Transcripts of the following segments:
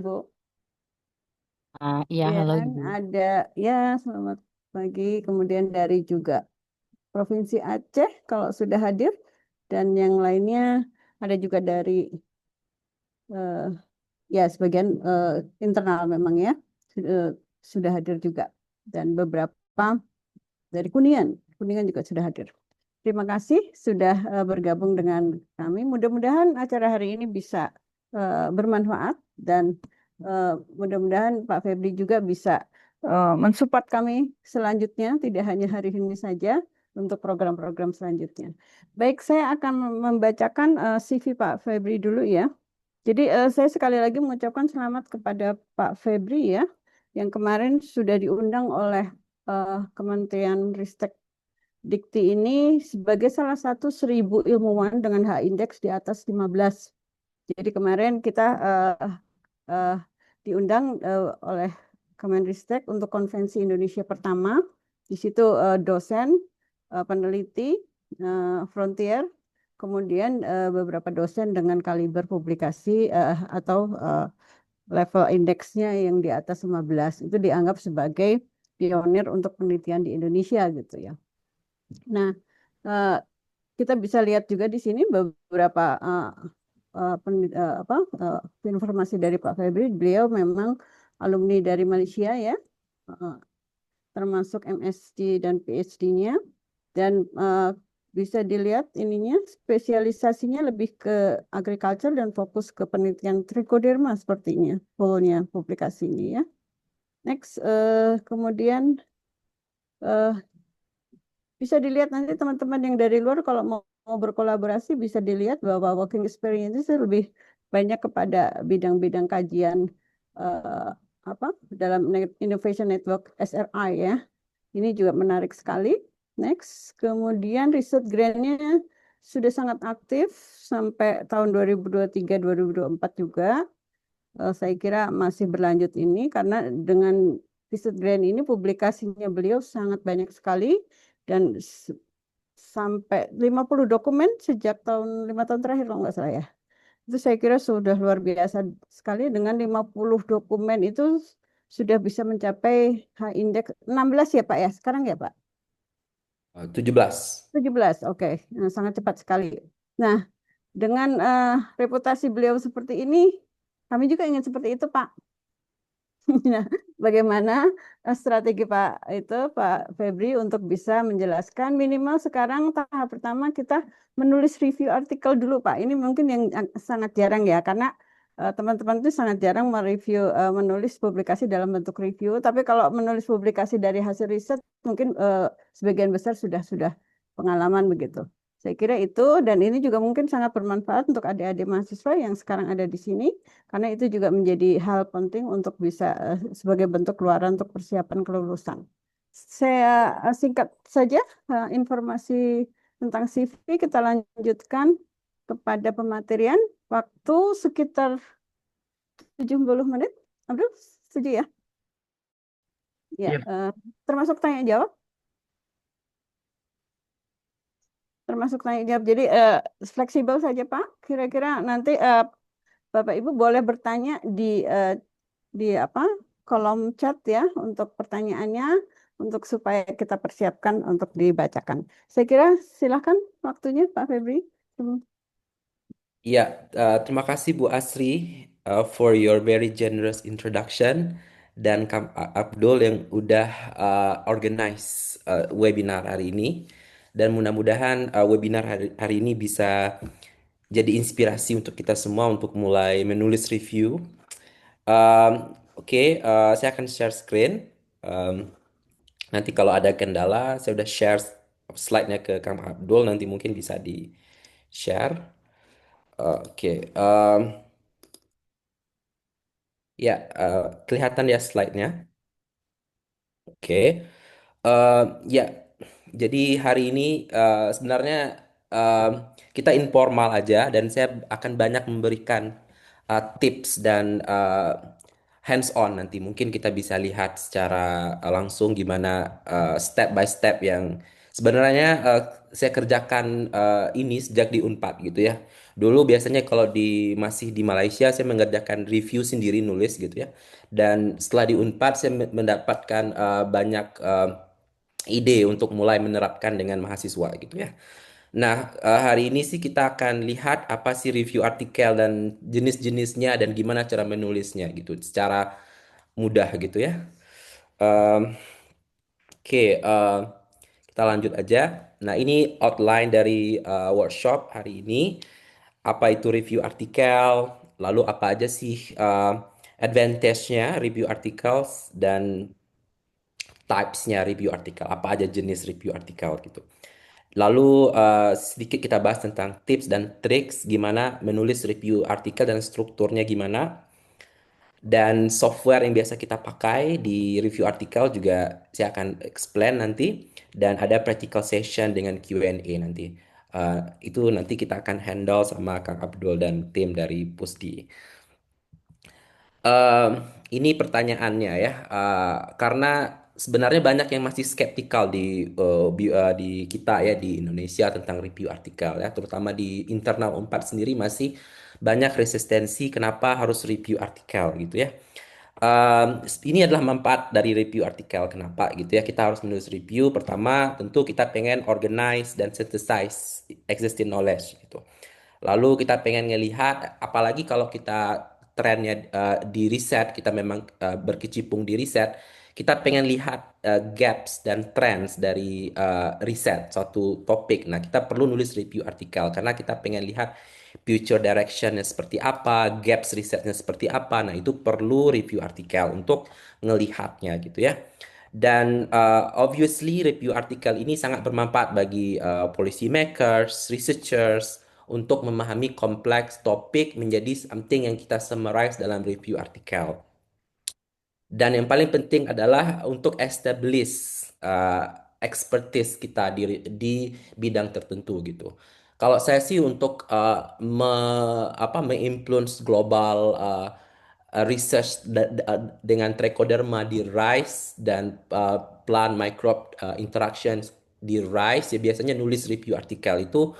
Ibu. Iya, Ya halo kan, Ibu. ada ya selamat pagi. Kemudian dari juga Provinsi Aceh kalau sudah hadir dan yang lainnya ada juga dari eh, ya sebagian internal memang ya sudah, sudah hadir juga dan beberapa dari Kuningan. Kuningan juga sudah hadir. Terima kasih sudah bergabung dengan kami. Mudah-mudahan acara hari ini bisa bermanfaat dan eh, mudah-mudahan Pak Febri juga bisa mensupport kami selanjutnya, tidak hanya hari ini saja untuk program-program selanjutnya. Baik, saya akan membacakan CV Pak Febri dulu ya. Jadi saya sekali lagi mengucapkan selamat kepada Pak Febri ya, yang kemarin sudah diundang oleh Kementerian Ristek Dikti ini sebagai salah satu 1.000 ilmuwan dengan H-indeks di atas 15. Jadi kemarin kita eh, diundang oleh Kemenristek untuk Konvensi Indonesia pertama. Di situ dosen, peneliti, frontier, kemudian beberapa dosen dengan kaliber publikasi atau level indeksnya yang di atas 15 itu dianggap sebagai pionir untuk penelitian di Indonesia gitu ya. Nah, eh, kita bisa lihat juga di sini beberapa apa, informasi dari Pak Febri. Beliau memang alumni dari Malaysia ya, eh, termasuk MSc dan PhD-nya. Dan bisa dilihat ininya spesialisasinya lebih ke agriculture dan fokus ke penelitian trichoderma sepertinya, fullnya publikasi ini ya. Next, kemudian eh, bisa dilihat nanti teman-teman yang dari luar kalau mau berkolaborasi bisa dilihat bahwa working experience itu lebih banyak kepada bidang-bidang kajian eh, apa dalam Innovation Network SRI ya. Ini juga menarik sekali. Next, kemudian riset grant-nya sudah sangat aktif sampai tahun 2023-2024 juga. Saya kira masih berlanjut ini karena dengan riset grant ini publikasinya beliau sangat banyak sekali dan sampai 50 dokumen sejak 5 tahun terakhir kalau nggak salah ya. Itu saya kira sudah luar biasa sekali dengan 50 dokumen itu sudah bisa mencapai H-index 16 ya Pak ya. Sekarang ya Pak. 17. 17, oke. Nah, sangat cepat sekali. Nah, dengan reputasi beliau seperti ini, kami juga ingin seperti itu Pak. Nah, bagaimana strategi Pak Febri untuk bisa menjelaskan minimal sekarang tahap pertama kita menulis review artikel dulu Pak. Ini mungkin yang sangat jarang ya karena teman-teman itu sangat jarang mereview menulis publikasi dalam bentuk review. Tapi kalau menulis publikasi dari hasil riset mungkin sebagian besar sudah pengalaman begitu. Saya kira itu dan ini juga mungkin sangat bermanfaat untuk adik-adik mahasiswa yang sekarang ada di sini karena itu juga menjadi hal penting untuk bisa sebagai bentuk keluaran untuk persiapan kelulusan. Saya singkat saja informasi tentang CV, kita lanjutkan kepada pematerian. Waktu sekitar 70 menit. Abdul, setuju ya? Ya, Iya. termasuk tanya jawab, termasuk tanya jawab. Jadi fleksibel saja Pak. Kira-kira nanti Bapak Ibu boleh bertanya di apa kolom chat ya untuk pertanyaannya untuk supaya kita persiapkan untuk dibacakan. Saya kira silakan waktunya Pak Febri. Hmm. Iya, terima kasih Bu Asri for your very generous introduction dan Abdul yang udah organize webinar hari ini dan mudah-mudahan webinar hari ini bisa jadi inspirasi untuk kita semua untuk mulai menulis review. Um, Oke, saya akan share screen. Um, Nanti kalau ada kendala, saya udah share slide-nya ke Kang Abdul, nanti mungkin bisa di share. Oke, ya, kelihatan ya slide-nya. Oke. Eh, ya, jadi hari ini sebenarnya eh, kita informal aja dan saya akan banyak memberikan tips dan hands on nanti. Mungkin kita bisa lihat secara langsung gimana step by step yang sebenarnya saya kerjakan ini sejak di Unpad gitu ya. Dulu biasanya kalau masih di Malaysia saya mengerjakan review sendiri nulis gitu ya. Dan setelah di Unpad saya mendapatkan banyak ide untuk mulai menerapkan dengan mahasiswa gitu ya. Nah, hari ini sih kita akan lihat apa sih review artikel dan jenis-jenisnya dan gimana cara menulisnya gitu secara mudah gitu ya. Em, Oke, kita lanjut aja. Nah, ini outline dari workshop hari ini. Apa itu review artikel? Lalu apa aja sih advantage-nya review articles dan types-nya review artikel? Apa aja jenis review artikel gitu. Lalu sedikit kita bahas tentang tips dan triks gimana menulis review artikel dan strukturnya gimana. Dan software yang biasa kita pakai di review artikel juga saya akan explain nanti. Dan ada practical session dengan Q&A nanti. Itu nanti kita akan handle sama Kang Abdul dan tim dari Pusdi. Em, ini pertanyaannya ya, karena sebenarnya banyak yang masih skeptikal di kita ya di Indonesia tentang review artikel ya, terutama di internal Unpad sendiri masih banyak resistensi kenapa harus review artikel gitu ya. Ini adalah manfaat dari review artikel. Kenapa gitu ya? Kita harus menulis review. Pertama, tentu kita pengen organize dan synthesize existing knowledge gitu. Lalu kita pengen ngelihat, apalagi kalau kita trennya di riset, kita memang berkecimpung di riset, kita pengen lihat gaps dan trends dari riset suatu topik. Nah, kita perlu nulis review artikel karena kita pengen lihat future directionnya seperti apa, gaps risetnya seperti apa. Nah, itu perlu review artikel untuk ngelihatnya gitu ya. Dan obviously review artikel ini sangat bermanfaat bagi policy makers, researchers untuk memahami kompleks topik menjadi something yang kita summarize dalam review artikel. Dan yang paling penting adalah untuk establish expertise kita di bidang tertentu gitu. Kalau saya sih untuk me-influence global research dengan trichoderma di rice dan plant microbe interactions di rice ya biasanya nulis review artikel itu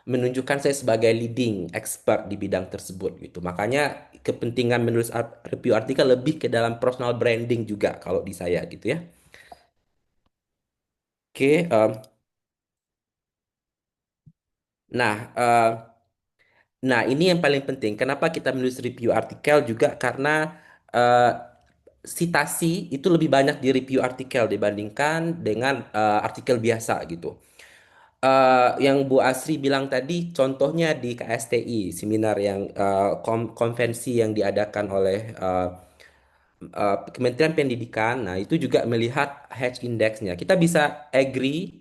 menunjukkan saya sebagai leading expert di bidang tersebut gitu. Makanya kepentingan menulis review artikel lebih ke dalam personal branding juga kalau di saya gitu ya. Oke, nah, nah ini yang paling penting. Kenapa kita menulis review artikel juga karena eh, sitasi itu lebih banyak di review artikel dibandingkan dengan artikel biasa gitu. Yang Bu Asri bilang tadi, contohnya di KSTI, seminar yang konvensi yang diadakan oleh Kementerian Pendidikan. Nah, itu juga melihat H indexnya. Kita bisa agree,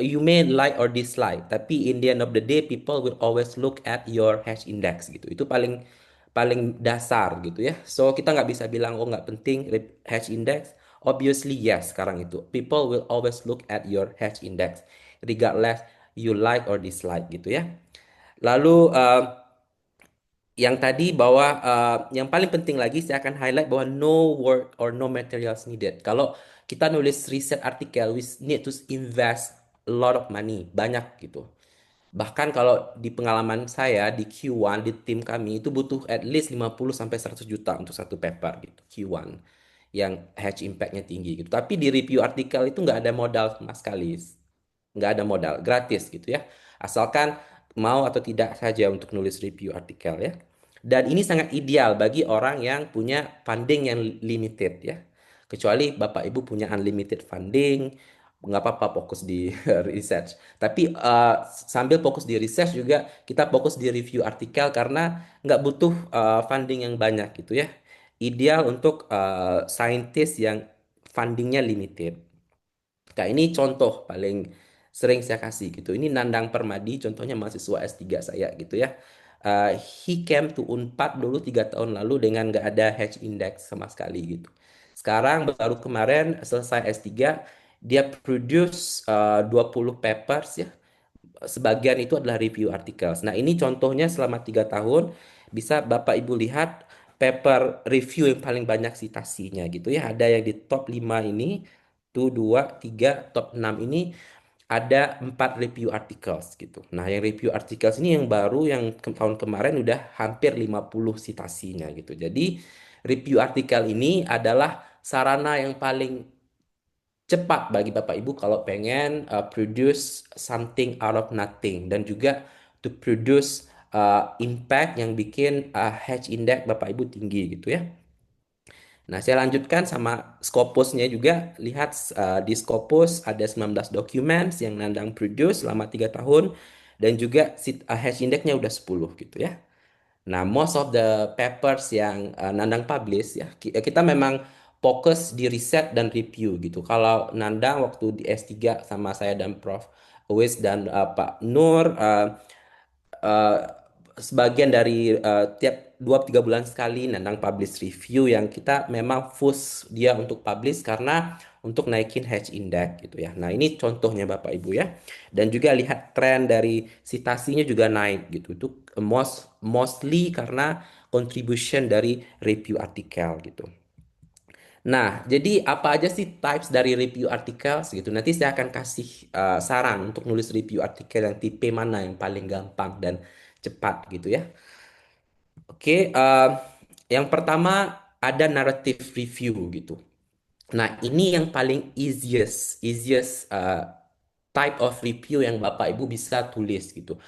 you may like or dislike, tapi in the end of the day, people will always look at your H index gitu. Itu paling paling dasar gitu ya. So kita nggak bisa bilang oh nggak penting H index. Obviously yes sekarang itu. People will always look at your H index, regardless you like or dislike gitu ya. Lalu yang tadi bahwa yang paling penting lagi saya akan highlight bahwa no work or no materials needed. Kalau kita nulis riset artikel, we need to invest a lot of money, banyak gitu. Bahkan kalau di pengalaman saya di Q1 di tim kami itu butuh at least 50 sampai 100 juta untuk satu paper gitu, Q1 yang hedge impact-nya tinggi gitu. Tapi di review artikel itu nggak ada modal sama sekali, nggak ada modal, gratis gitu ya. Asalkan mau atau tidak saja untuk nulis review artikel ya. Dan ini sangat ideal bagi orang yang punya funding yang limited ya. Kecuali Bapak Ibu punya unlimited funding, nggak apa-apa fokus di research. Tapi sambil fokus di research juga kita fokus di review artikel karena nggak butuh funding yang banyak gitu ya. Ideal untuk scientist yang fundingnya limited. Nah, ini contoh paling sering saya kasih gitu. Ini Nandang Permadi, contohnya mahasiswa S3 saya gitu ya. He came to Unpad dulu 3 tahun lalu dengan nggak ada H index sama sekali gitu. Sekarang baru kemarin selesai S3, dia produce 20 papers ya. Sebagian itu adalah review articles. Nah, ini contohnya selama 3 tahun bisa Bapak Ibu lihat paper review yang paling banyak citasinya gitu ya. Ada yang di top 5 ini, tuh 2, 3, top 6 ini ada 4 review articles gitu. Nah, yang review articles ini yang baru yang tahun kemarin udah hampir 50 citasinya gitu. Jadi, review artikel ini adalah sarana yang paling cepat bagi Bapak Ibu kalau pengen produce something out of nothing dan juga to produce impact yang bikin H index Bapak Ibu tinggi gitu ya. Nah, saya lanjutkan sama Scopusnya juga. Lihat di Scopus ada 19 documents yang Nandang produce selama 3 tahun dan juga hash indexnya udah 10 gitu ya. Nah, most of the papers yang Nandang publish ya, kita memang fokus di riset dan review gitu. Kalau Nandang waktu di S3 sama saya dan Prof. Uwais dan Pak Nur eh, sebagian dari tiap 2-3 bulan sekali Nandang publish review yang kita memang push dia untuk publish karena untuk naikin H index gitu ya. Nah, ini contohnya Bapak Ibu ya. Dan juga lihat tren dari citasinya juga naik gitu. Itu mostly karena contribution dari review artikel gitu. Nah, jadi apa aja sih types dari review artikel gitu? Nanti saya akan kasih saran untuk nulis review artikel yang tipe mana yang paling gampang dan cepat gitu ya. Oke, yang pertama ada narrative review gitu. Nah, ini yang paling easiest type of review yang Bapak Ibu bisa tulis gitu.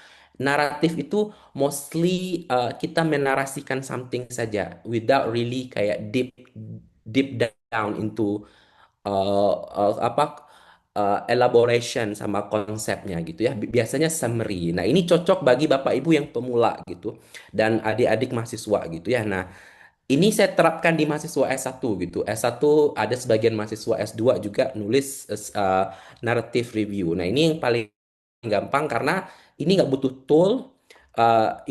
Naratif itu mostly kita menarasikan something saja without really kayak deep down into elaboration sama konsepnya gitu ya. Biasanya summary. Nah, ini cocok bagi Bapak Ibu yang pemula gitu dan adik-adik mahasiswa gitu ya. Nah, ini saya terapkan di mahasiswa S1 gitu. S1 ada sebagian mahasiswa S2 juga nulis narrative review. Nah, ini yang paling gampang karena ini nggak butuh tool.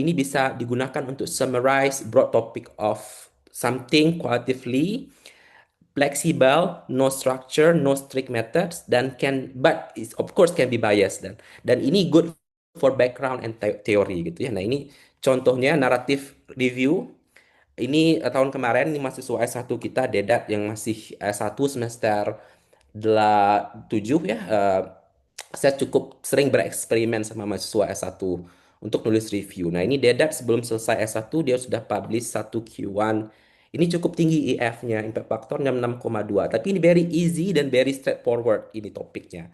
Ini bisa digunakan untuk summarize broad topic of something qualitatively, flexible, no structure, no strict methods, dan but is of course can be biased dan ini good for background and theory gitu ya. Nah, ini contohnya narrative review ini tahun kemarin ini mahasiswa S1 kita Dedat yang masih S1 semester 7 ya. Saya cukup sering bereksperimen sama mahasiswa S1 untuk nulis review. Nah, ini Dedat sebelum selesai S1 dia sudah publish satu Q1. Ini cukup tinggi IF-nya, impact factor-nya 6,2. Tapi ini very easy dan very straightforward ini topiknya.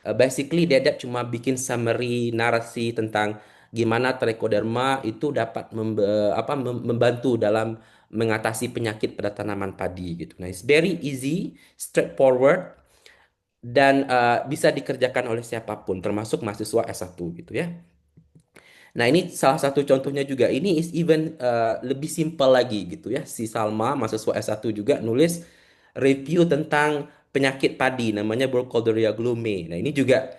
Basically Dedat cuma bikin summary narasi tentang gimana trichoderma itu dapat membantu dalam mengatasi penyakit pada tanaman padi gitu. Nah, it's very easy, straightforward dan bisa dikerjakan oleh siapapun termasuk mahasiswa S1 gitu ya. Nah, ini salah satu contohnya juga. Ini is even lebih simpel lagi gitu ya. Si Salma, mahasiswa S1 juga nulis review tentang penyakit padi namanya Burkholderia glume. Nah, ini juga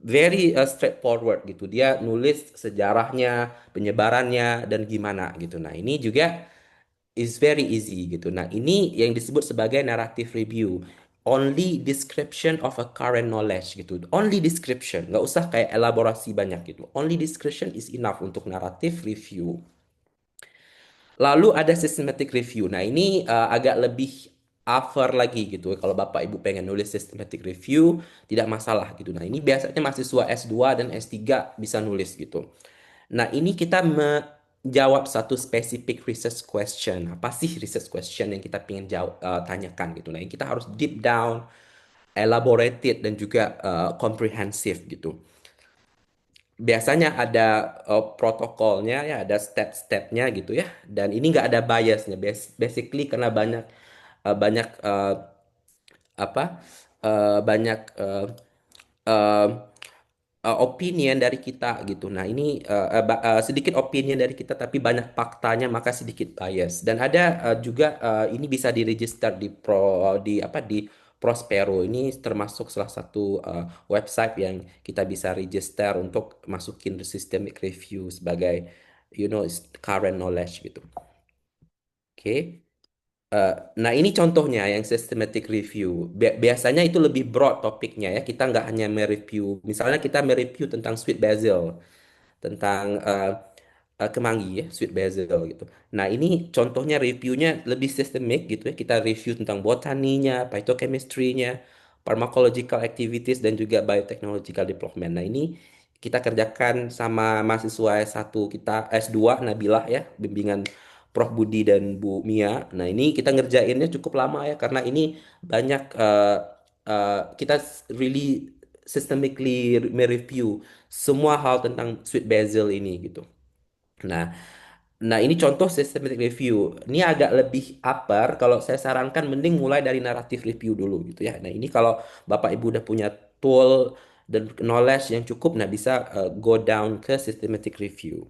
very straightforward gitu. Dia nulis sejarahnya, penyebarannya dan gimana gitu. Nah, ini juga is very easy gitu. Nah, ini yang disebut sebagai narrative review. Only description of a current knowledge gitu. Only description, nggak usah kayak elaborasi banyak gitu. Only description is enough untuk narrative review. Lalu ada systematic review. Nah, ini agak lebih over lagi gitu. Kalau Bapak Ibu pengen nulis systematic review, tidak masalah gitu. Nah, ini biasanya mahasiswa S2 dan S3 bisa nulis gitu. Nah, ini kita menjawab satu specific research question. Apa sih research question yang kita ingin tanyakan gitu. Nah, ini kita harus deep down, elaborated, dan juga comprehensive gitu. Biasanya ada protokolnya ya, ada step-stepnya gitu ya. Dan ini nggak ada biasnya. Basically karena banyak apa banyak eh, opinion dari kita gitu. Nah, ini sedikit opinion dari kita tapi banyak faktanya maka sedikit bias. Dan ada juga ini bisa diregister di Prospero. Ini termasuk salah satu website yang kita bisa register untuk masukin systemic review sebagai current knowledge gitu. Oke. Nah, ini contohnya yang systematic review. Biasanya itu lebih broad topiknya ya. Kita nggak hanya mereview. Misalnya kita mereview tentang sweet basil, tentang kemangi ya, sweet basil gitu. Nah, ini contohnya reviewnya lebih sistemik gitu ya. Kita review tentang botaninya, phytochemistry-nya, pharmacological activities dan juga biotechnological development. Nah, ini kita kerjakan sama mahasiswa S1 kita, S2 Nabilah ya, bimbingan Prof Budi dan Bu Mia. Nah, ini kita ngerjainnya cukup lama ya karena ini banyak kita really systemically mereview semua hal tentang sweet basil ini gitu. Nah, Nah, ini contoh systematic review. Ini agak lebih upper. Kalau saya sarankan mending mulai dari naratif review dulu gitu ya. Nah, ini kalau Bapak Ibu udah punya tool dan knowledge yang cukup, nah bisa go down ke systematic review.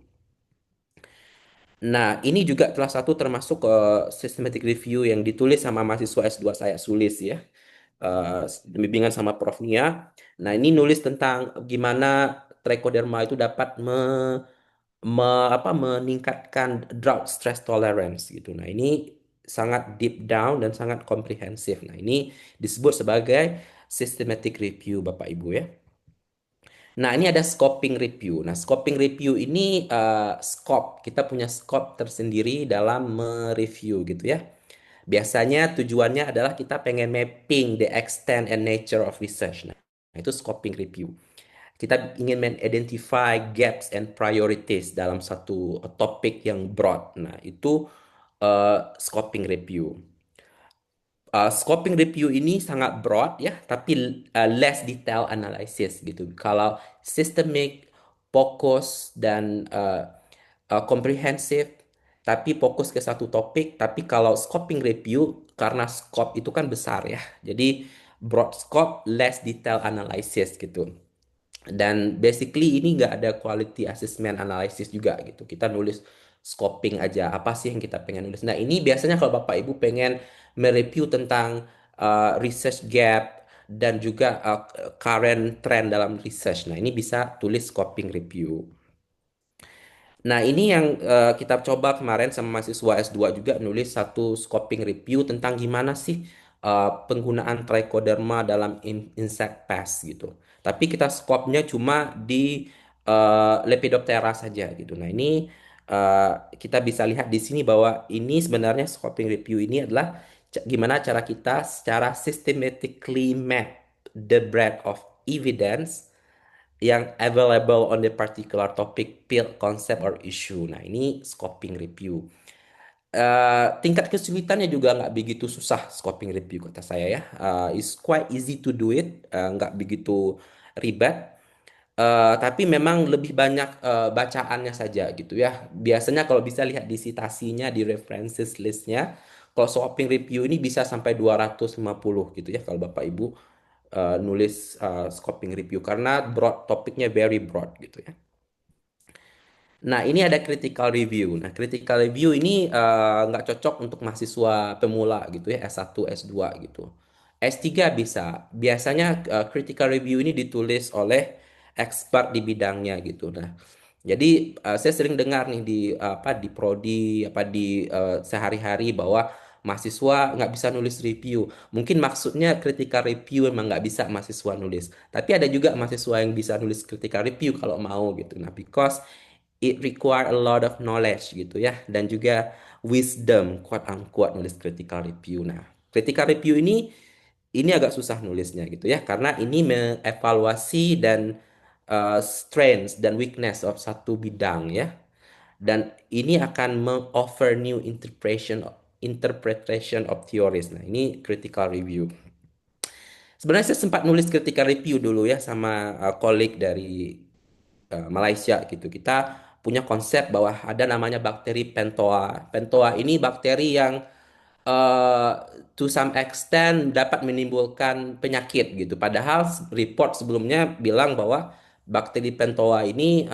Nah, ini juga salah satu termasuk systematic review yang ditulis sama mahasiswa S2 saya Sulis ya. Bimbingan sama Prof Nia. Nah, ini nulis tentang gimana trichoderma itu dapat meningkatkan drought stress tolerance gitu. Nah, ini sangat deep down dan sangat komprehensif. Nah, ini disebut sebagai systematic review Bapak Ibu ya. Nah, ini ada scoping review. Nah, scoping review ini scope. Kita punya scope tersendiri dalam mereview gitu ya. Biasanya tujuannya adalah kita pengen mapping the extent and nature of research. Nah, itu scoping review. Kita ingin mengidentify gaps and priorities dalam satu topik yang broad. Nah, itu scoping review. Scoping review ini sangat broad ya, tapi less detail analysis gitu. Kalau systemic, fokus dan comprehensive, tapi fokus ke satu topik. Tapi kalau scoping review, karena scope itu kan besar ya, jadi broad scope, less detail analysis gitu. Dan basically ini nggak ada quality assessment analysis juga gitu. Kita nulis scoping aja, apa sih yang kita pengen nulis. Nah, ini biasanya kalau Bapak Ibu pengen mereview tentang research gap dan juga current trend dalam research. Nah, ini bisa tulis scoping review. Nah, ini yang kita coba kemarin sama mahasiswa S2 juga nulis satu scoping review tentang gimana sih penggunaan trichoderma dalam insect pest gitu. Tapi kita scope-nya cuma di Lepidoptera saja gitu. Nah, ini kita bisa lihat di sini bahwa ini sebenarnya scoping review ini adalah gimana cara kita secara systematically map the breadth of evidence yang available on the particular topic, field, concept, or issue. Nah, ini scoping review. Tingkat kesulitannya juga nggak begitu susah scoping review kata saya ya. It's quite easy to do it, nggak begitu ribet. Tapi memang lebih banyak bacaannya saja gitu ya. Biasanya kalau bisa lihat di citasinya, di references listnya, kalau scoping review ini bisa sampai 250 gitu ya kalau Bapak Ibu nulis scoping review karena broad topiknya very broad gitu ya. Nah, ini ada critical review. Nah, critical review ini nggak cocok untuk mahasiswa pemula gitu ya, S1, S2 gitu. S3 bisa. Biasanya critical review ini ditulis oleh expert di bidangnya gitu. Nah, jadi saya sering dengar nih di apa di prodi apa di sehari-hari bahwa mahasiswa nggak bisa nulis review. Mungkin maksudnya critical review emang nggak bisa mahasiswa nulis. Tapi ada juga mahasiswa yang bisa nulis critical review kalau mau gitu. Nah, because it require a lot of knowledge gitu ya dan juga wisdom quote unquote nulis critical review. Nah, critical review ini agak susah nulisnya gitu ya karena ini mengevaluasi dan strengths dan weakness of satu bidang ya. Dan ini akan meng-offer new interpretation of theories. Nah, ini critical review. Sebenarnya saya sempat nulis critical review dulu ya sama colleague dari Malaysia gitu. Kita punya konsep bahwa ada namanya bakteri Pentoa. Pentoa ini bakteri yang uh, to some extent dapat menimbulkan penyakit gitu. Padahal report sebelumnya bilang bahwa bakteri Pentoa ini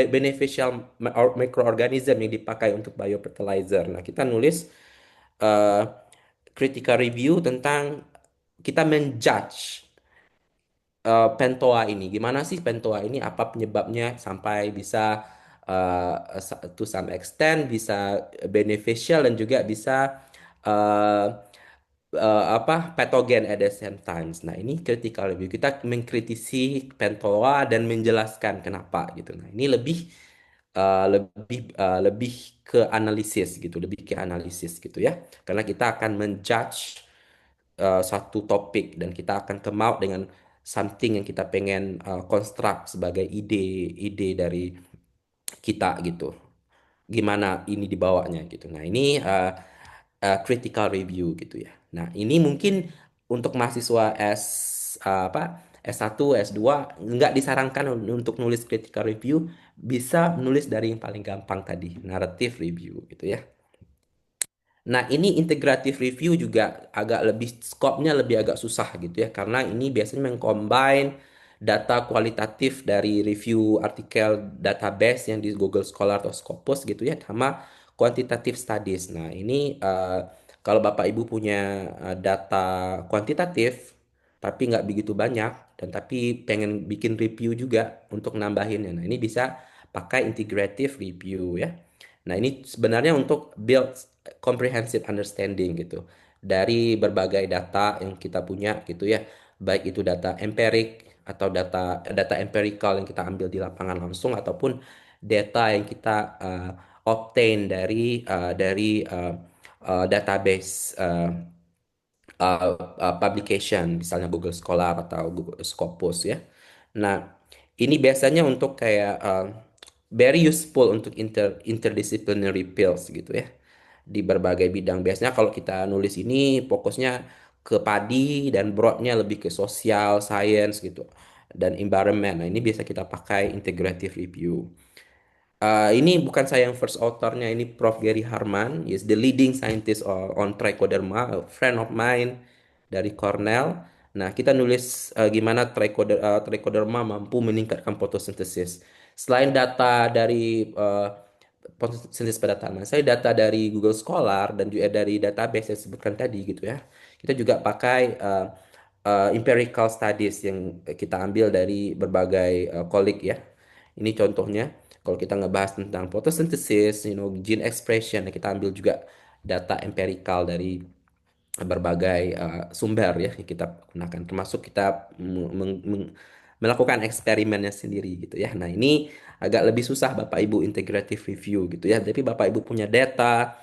beneficial microorganism yang dipakai untuk biofertilizer. Nah, kita nulis uh, critical review tentang kita menjudge pentoa ini. Gimana sih pentoa ini? Apa penyebabnya sampai bisa to some extent bisa beneficial dan juga bisa uh, apa patogen at the same times. Nah, ini critical review. Kita mengkritisi pentoa dan menjelaskan kenapa gitu. Nah, ini lebih ke analisis gitu, lebih ke analisis gitu ya. Karena kita akan menjudge satu topik dan kita akan come out dengan something yang kita pengen construct sebagai ide-ide dari kita gitu. Gimana ini dibawanya gitu. Nah, ini critical review gitu ya. Nah, ini mungkin untuk mahasiswa apa S1, S2 nggak disarankan untuk nulis critical review, bisa nulis dari yang paling gampang tadi, narrative review gitu ya. Nah, ini integrative review juga agak lebih scope-nya lebih agak susah gitu ya karena ini biasanya mengcombine data kualitatif dari review artikel database yang di Google Scholar atau Scopus gitu ya sama quantitative studies. Nah, ini kalau Bapak Ibu punya data kuantitatif tapi nggak begitu banyak dan tapi pengen bikin review juga untuk nambahinnya. Nah, ini bisa pakai integrative review ya. Nah, ini sebenarnya untuk build comprehensive understanding gitu dari berbagai data yang kita punya gitu ya. Baik itu data empirik atau data data empirical yang kita ambil di lapangan langsung ataupun data yang kita obtain dari database publication misalnya Google Scholar atau Google Scopus ya. Nah, ini biasanya untuk kayak very useful untuk interdisciplinary fields gitu ya di berbagai bidang. Biasanya kalau kita nulis ini fokusnya ke padi dan broadnya lebih ke sosial, science gitu dan environment. Nah, ini biasa kita pakai integrative review. Ini bukan saya yang first authornya, ini Prof. Gary Harman, is the leading scientist on trichoderma, a friend of mine dari Cornell. Nah, kita nulis gimana trichoderma mampu meningkatkan fotosintesis. Selain data dari fotosintesis pada tanaman, saya data dari Google Scholar dan juga dari database yang disebutkan tadi gitu ya. Kita juga pakai empirical studies yang kita ambil dari berbagai kolik ya. Ini contohnya, kalau kita ngebahas tentang photosynthesis, gene expression, kita ambil juga data empirical dari berbagai sumber ya yang kita gunakan, termasuk kita melakukan eksperimennya sendiri gitu ya. Nah, ini agak lebih susah Bapak Ibu integrative review gitu ya. Tapi Bapak Ibu punya data,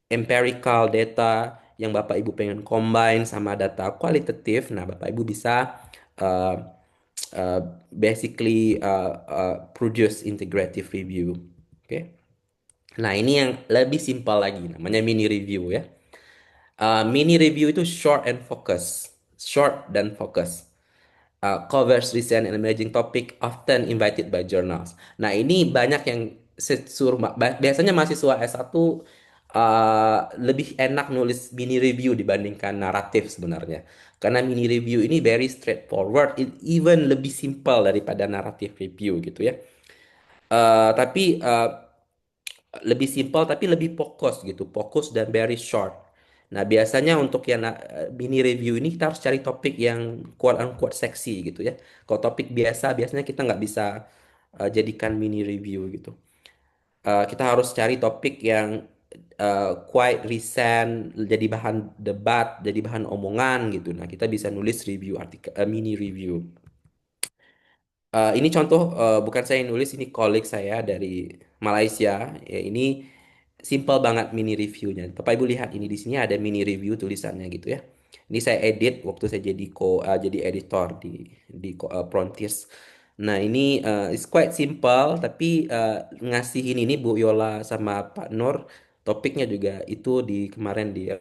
empirical data yang Bapak Ibu pengen combine sama data kualitatif, nah Bapak Ibu bisa uh, uh, basically produce integrative review. Oke. Nah, ini yang lebih simpel lagi, namanya mini review ya. Mini review itu short and focus, short dan fokus. Covers recent and emerging topic often invited by journals. Nah, ini banyak yang suruh biasanya mahasiswa S1 lebih enak nulis mini review dibandingkan naratif sebenarnya. Karena mini review ini very straightforward, even lebih simple daripada naratif review gitu ya. Tapi lebih simpel tapi lebih fokus gitu, fokus dan very short. Nah, biasanya untuk yang mini review ini kita harus cari topik yang quote unquote seksi gitu ya. Kalau topik biasa biasanya kita nggak bisa jadikan mini review gitu. Kita harus cari topik yang quite recent, jadi bahan debat, jadi bahan omongan gitu. Nah, kita bisa nulis review artikel, mini review. Ini contoh bukan saya yang nulis, ini kolik saya dari Malaysia. Ya, ini simple banget mini reviewnya. Bapak Ibu lihat ini di sini ada mini review tulisannya gitu ya. Ini saya edit waktu saya jadi editor di Prontis. Nah, ini it's quite simple tapi ngasihin ini Bu Yola sama Pak Nur topiknya juga itu di kemarin di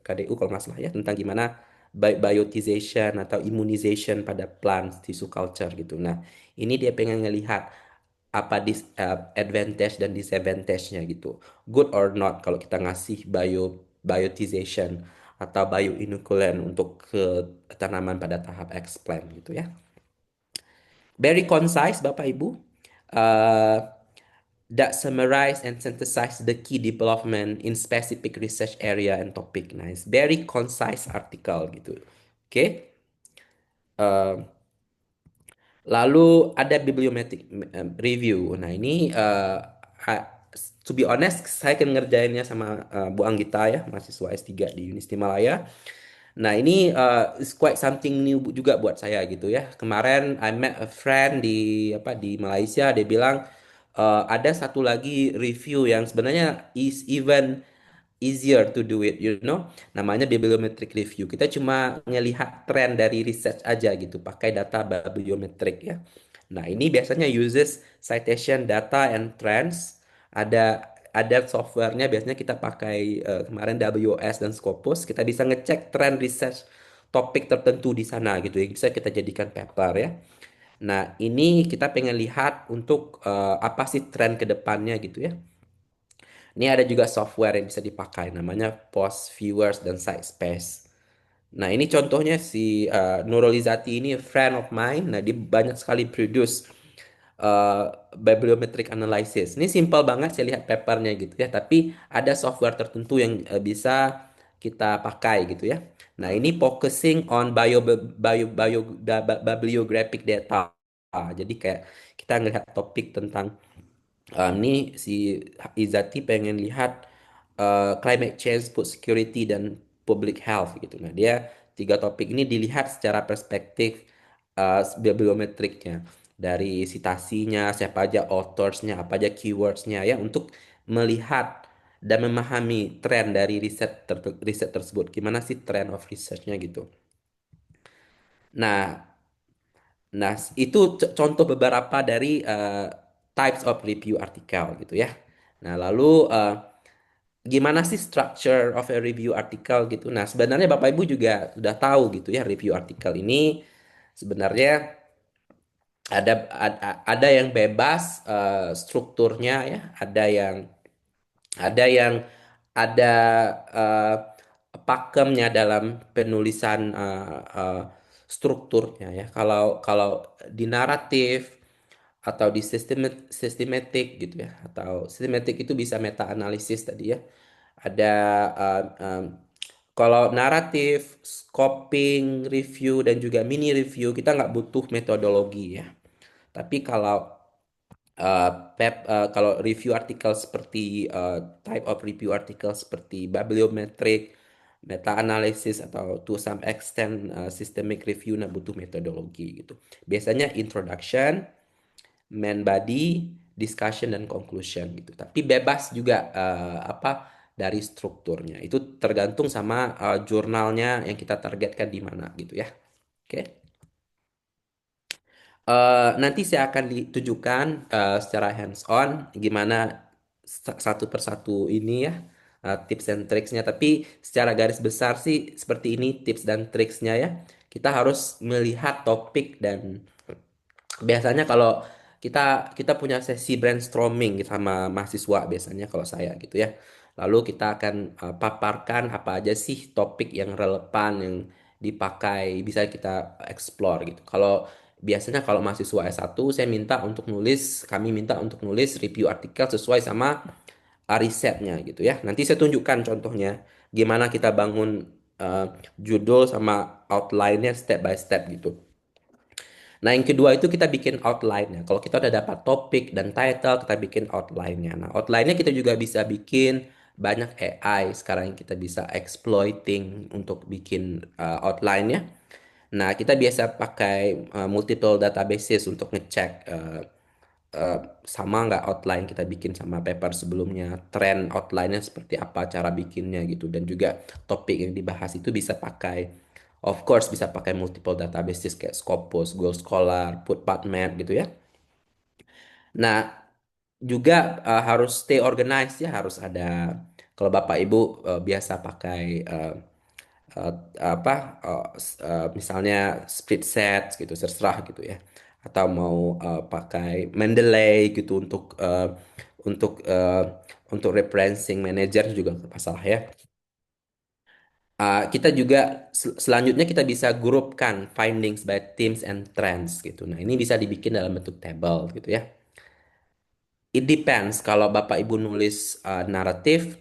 KDU kalau nggak salah ya tentang gimana biotization atau immunization pada plants tissue culture gitu. Nah, ini dia pengen ngelihat apa advantage dan disadvantage-nya gitu. Good or not kalau kita ngasih biotization atau bioinoculant untuk ke tanaman pada tahap explant gitu ya. Very concise Bapak Ibu. Uh, that summarize and synthesize the key development in specific research area and topic. Nah, it's very concise article gitu. Oke. Okay? Lalu ada bibliometric review. Nah, ini to be honest saya kan ngerjainnya sama Bu Anggita ya, mahasiswa S3 di Unistima Malaya. Nah, ini is quite something new juga buat saya gitu ya. Kemarin I met a friend di Malaysia, dia bilang ada satu lagi review yang sebenarnya is even easier to do it, you know. Namanya bibliometric review. Kita cuma ngelihat tren dari research aja gitu, pakai data bibliometrik ya. Nah, ini biasanya uses citation data and trends. Ada softwarenya biasanya kita pakai kemarin WS dan Scopus. Kita bisa ngecek tren research topik tertentu di sana gitu yang bisa kita jadikan paper ya. Nah, ini kita pengen lihat untuk apa sih tren ke depannya gitu ya. Ini ada juga software yang bisa dipakai namanya Post Viewers dan Sitespace. Nah, ini contohnya si Nurulizati ini friend of mine. Nah, dia banyak sekali produce bibliometric analysis. Ini simple banget saya lihat papernya gitu ya, tapi ada software tertentu yang bisa kita pakai gitu ya. Nah, ini focusing on bibliographic data. Jadi kayak kita ngelihat topik tentang ini si Izati pengen lihat climate change, food security dan public health gitu. Nah, dia tiga topik ini dilihat secara perspektif bibliometriknya dari citasinya, siapa aja authorsnya, apa aja keywordsnya ya untuk melihat dan memahami tren dari riset tersebut. Gimana sih trend of researchnya gitu. Nah, nah itu contoh beberapa dari types of review artikel gitu ya. Nah, lalu gimana sih structure of a review article gitu. Nah, sebenarnya Bapak Ibu juga sudah tahu gitu ya review artikel ini sebenarnya ada yang bebas strukturnya ya, ada yang ada eh, pakemnya dalam penulisan strukturnya ya. Kalau kalau di naratif atau di sistematik gitu ya, atau sistematik itu bisa meta analisis tadi ya. Ada uh, um, kalau naratif, scoping, review dan juga mini review kita nggak butuh metodologi ya. Tapi uh, kalau review artikel seperti type of review artikel seperti bibliometric, meta analysis atau to some extent systemic review nah butuh metodologi gitu. Biasanya introduction, main body, discussion dan conclusion gitu. Tapi bebas juga apa dari strukturnya. Itu tergantung sama jurnalnya yang kita targetkan di mana gitu ya. Oke. Nanti saya akan ditujukan secara hands-on gimana satu persatu ini ya tips and tricksnya. Tapi secara garis besar sih seperti ini tips dan tricksnya ya. Kita harus melihat topik dan biasanya kalau kita kita punya sesi brainstorming sama mahasiswa biasanya kalau saya gitu ya. Lalu kita akan paparkan apa aja sih topik yang relevan yang dipakai bisa kita explore gitu. Kalau biasanya kalau mahasiswa S1 kami minta untuk nulis review artikel sesuai sama risetnya gitu ya. Nanti saya tunjukkan contohnya gimana kita bangun uh, judul sama outline-nya step by step gitu. Nah, yang kedua itu kita bikin outline-nya. Kalau kita udah dapat topik dan title, kita bikin outline-nya. Nah, outline-nya kita juga bisa bikin banyak AI sekarang yang kita bisa exploiting untuk bikin outline-nya. Nah, kita biasa pakai multiple databases untuk ngecek eh, sama nggak outline kita bikin sama paper sebelumnya, tren outline-nya seperti apa cara bikinnya gitu, dan juga topik yang dibahas itu bisa pakai, of course bisa pakai multiple databases kayak Scopus, Google Scholar, PubMed gitu ya. Nah, juga harus stay organized ya, harus ada kalau Bapak Ibu biasa pakai eh, apa misalnya split set gitu terserah gitu ya atau mau pakai Mendeley gitu untuk eh, untuk referencing manager juga nggak masalah ya. Kita juga selanjutnya kita bisa grupkan findings by themes and trends gitu. Nah, ini bisa dibikin dalam bentuk table gitu ya. It depends. Kalau Bapak Ibu nulis naratif,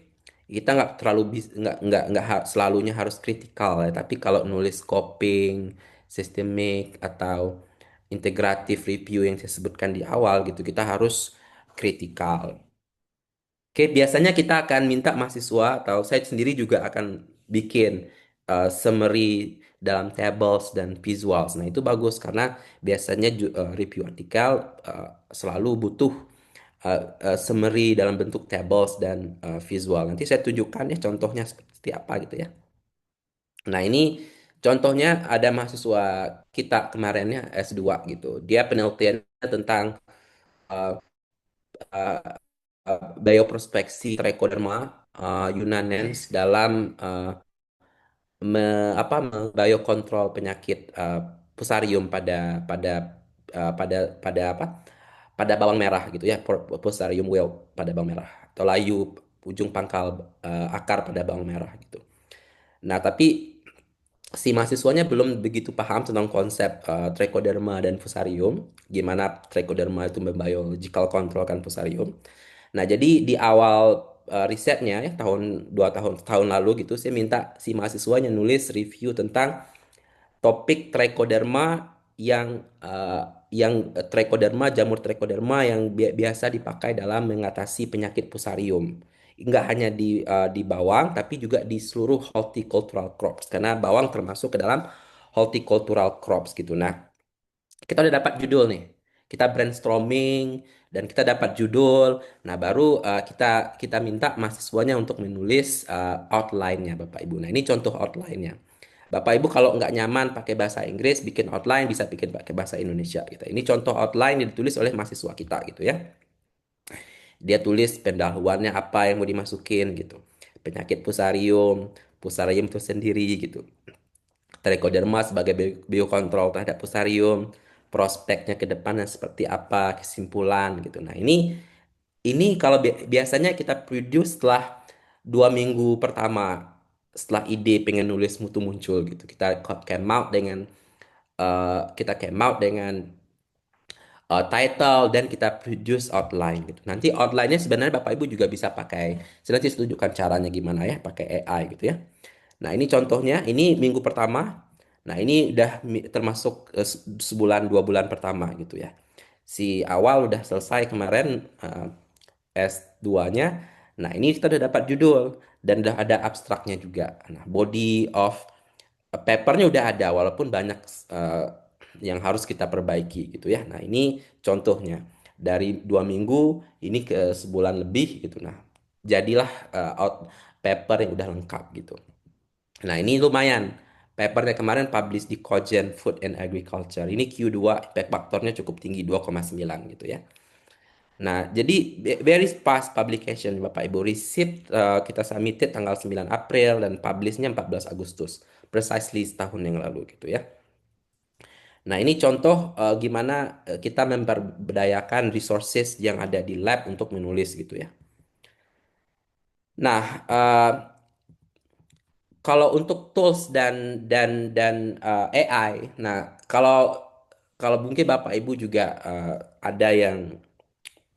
kita nggak terlalu selalunya harus kritikal ya. Tapi kalau nulis coping, sistemik atau integratif review yang saya sebutkan di awal gitu, kita harus kritikal. Oke, biasanya kita akan minta mahasiswa atau saya sendiri juga akan bikin summary dalam tables dan visuals. Nah, itu bagus karena biasanya review artikel selalu butuh summary dalam bentuk tables dan visual. Nanti saya tunjukkan ya contohnya seperti apa gitu ya. Nah, ini contohnya ada mahasiswa kita kemarinnya S2 gitu. Dia penelitiannya tentang uh, uh, bioprospeksi trichoderma Yunanens dalam biokontrol penyakit fusarium pada apa? Pada bawang merah gitu ya, Fusarium wilt pada bawang merah atau layu ujung pangkal akar pada bawang merah gitu. Nah, tapi si mahasiswanya belum begitu paham tentang konsep trichoderma dan fusarium, gimana trichoderma itu membiological control kan fusarium. Nah, jadi di awal risetnya ya tahun lalu gitu, saya minta si mahasiswanya nulis review tentang topik trichoderma yang trichoderma jamur trichoderma yang biasa dipakai dalam mengatasi penyakit fusarium. Nggak hanya di bawang tapi juga di seluruh horticultural crops karena bawang termasuk ke dalam horticultural crops gitu. Nah, kita udah dapat judul nih. Kita brainstorming dan kita dapat judul. Nah, baru kita kita minta mahasiswanya untuk menulis outline-nya, Bapak Ibu. Nah, ini contoh outline-nya. Bapak Ibu kalau nggak nyaman pakai bahasa Inggris, bikin outline bisa bikin pakai bahasa Indonesia gitu. Ini contoh outline yang ditulis oleh mahasiswa kita gitu ya. Dia tulis pendahuluannya apa yang mau dimasukin gitu. Penyakit fusarium, fusarium itu sendiri gitu. Trichoderma sebagai biokontrol terhadap fusarium, prospeknya ke depannya seperti apa, kesimpulan gitu. Nah, ini kalau biasanya kita produce setelah 2 minggu pertama setelah ide pengen nulis mutu muncul gitu. Kita came out dengan title dan kita produce outline gitu. Nanti outline-nya sebenarnya Bapak Ibu juga bisa pakai. Saya nanti tunjukkan caranya gimana ya pakai AI gitu ya. Nah, ini contohnya, ini minggu pertama. Nah, ini udah termasuk sebulan 2 bulan pertama gitu ya. Si awal udah selesai kemarin S2-nya. Nah, ini kita udah dapat judul dan udah ada abstraknya juga. Nah, body of papernya udah ada walaupun banyak eh, yang harus kita perbaiki gitu ya. Nah, ini contohnya dari 2 minggu ini ke sebulan lebih gitu. Nah, jadilah out paper yang udah lengkap gitu. Nah, ini lumayan. Papernya kemarin publish di Cogent Food and Agriculture. Ini Q2, impact faktornya cukup tinggi 2,9 gitu ya. Nah, jadi very fast publication Bapak Ibu. Receipt kita submitted tanggal 9 April dan publishnya 14 Agustus. Precisely setahun yang lalu gitu ya. Nah, ini contoh gimana kita memperdayakan resources yang ada di lab untuk menulis gitu ya. Nah, kalau untuk tools dan AI, nah kalau kalau mungkin Bapak Ibu juga ada yang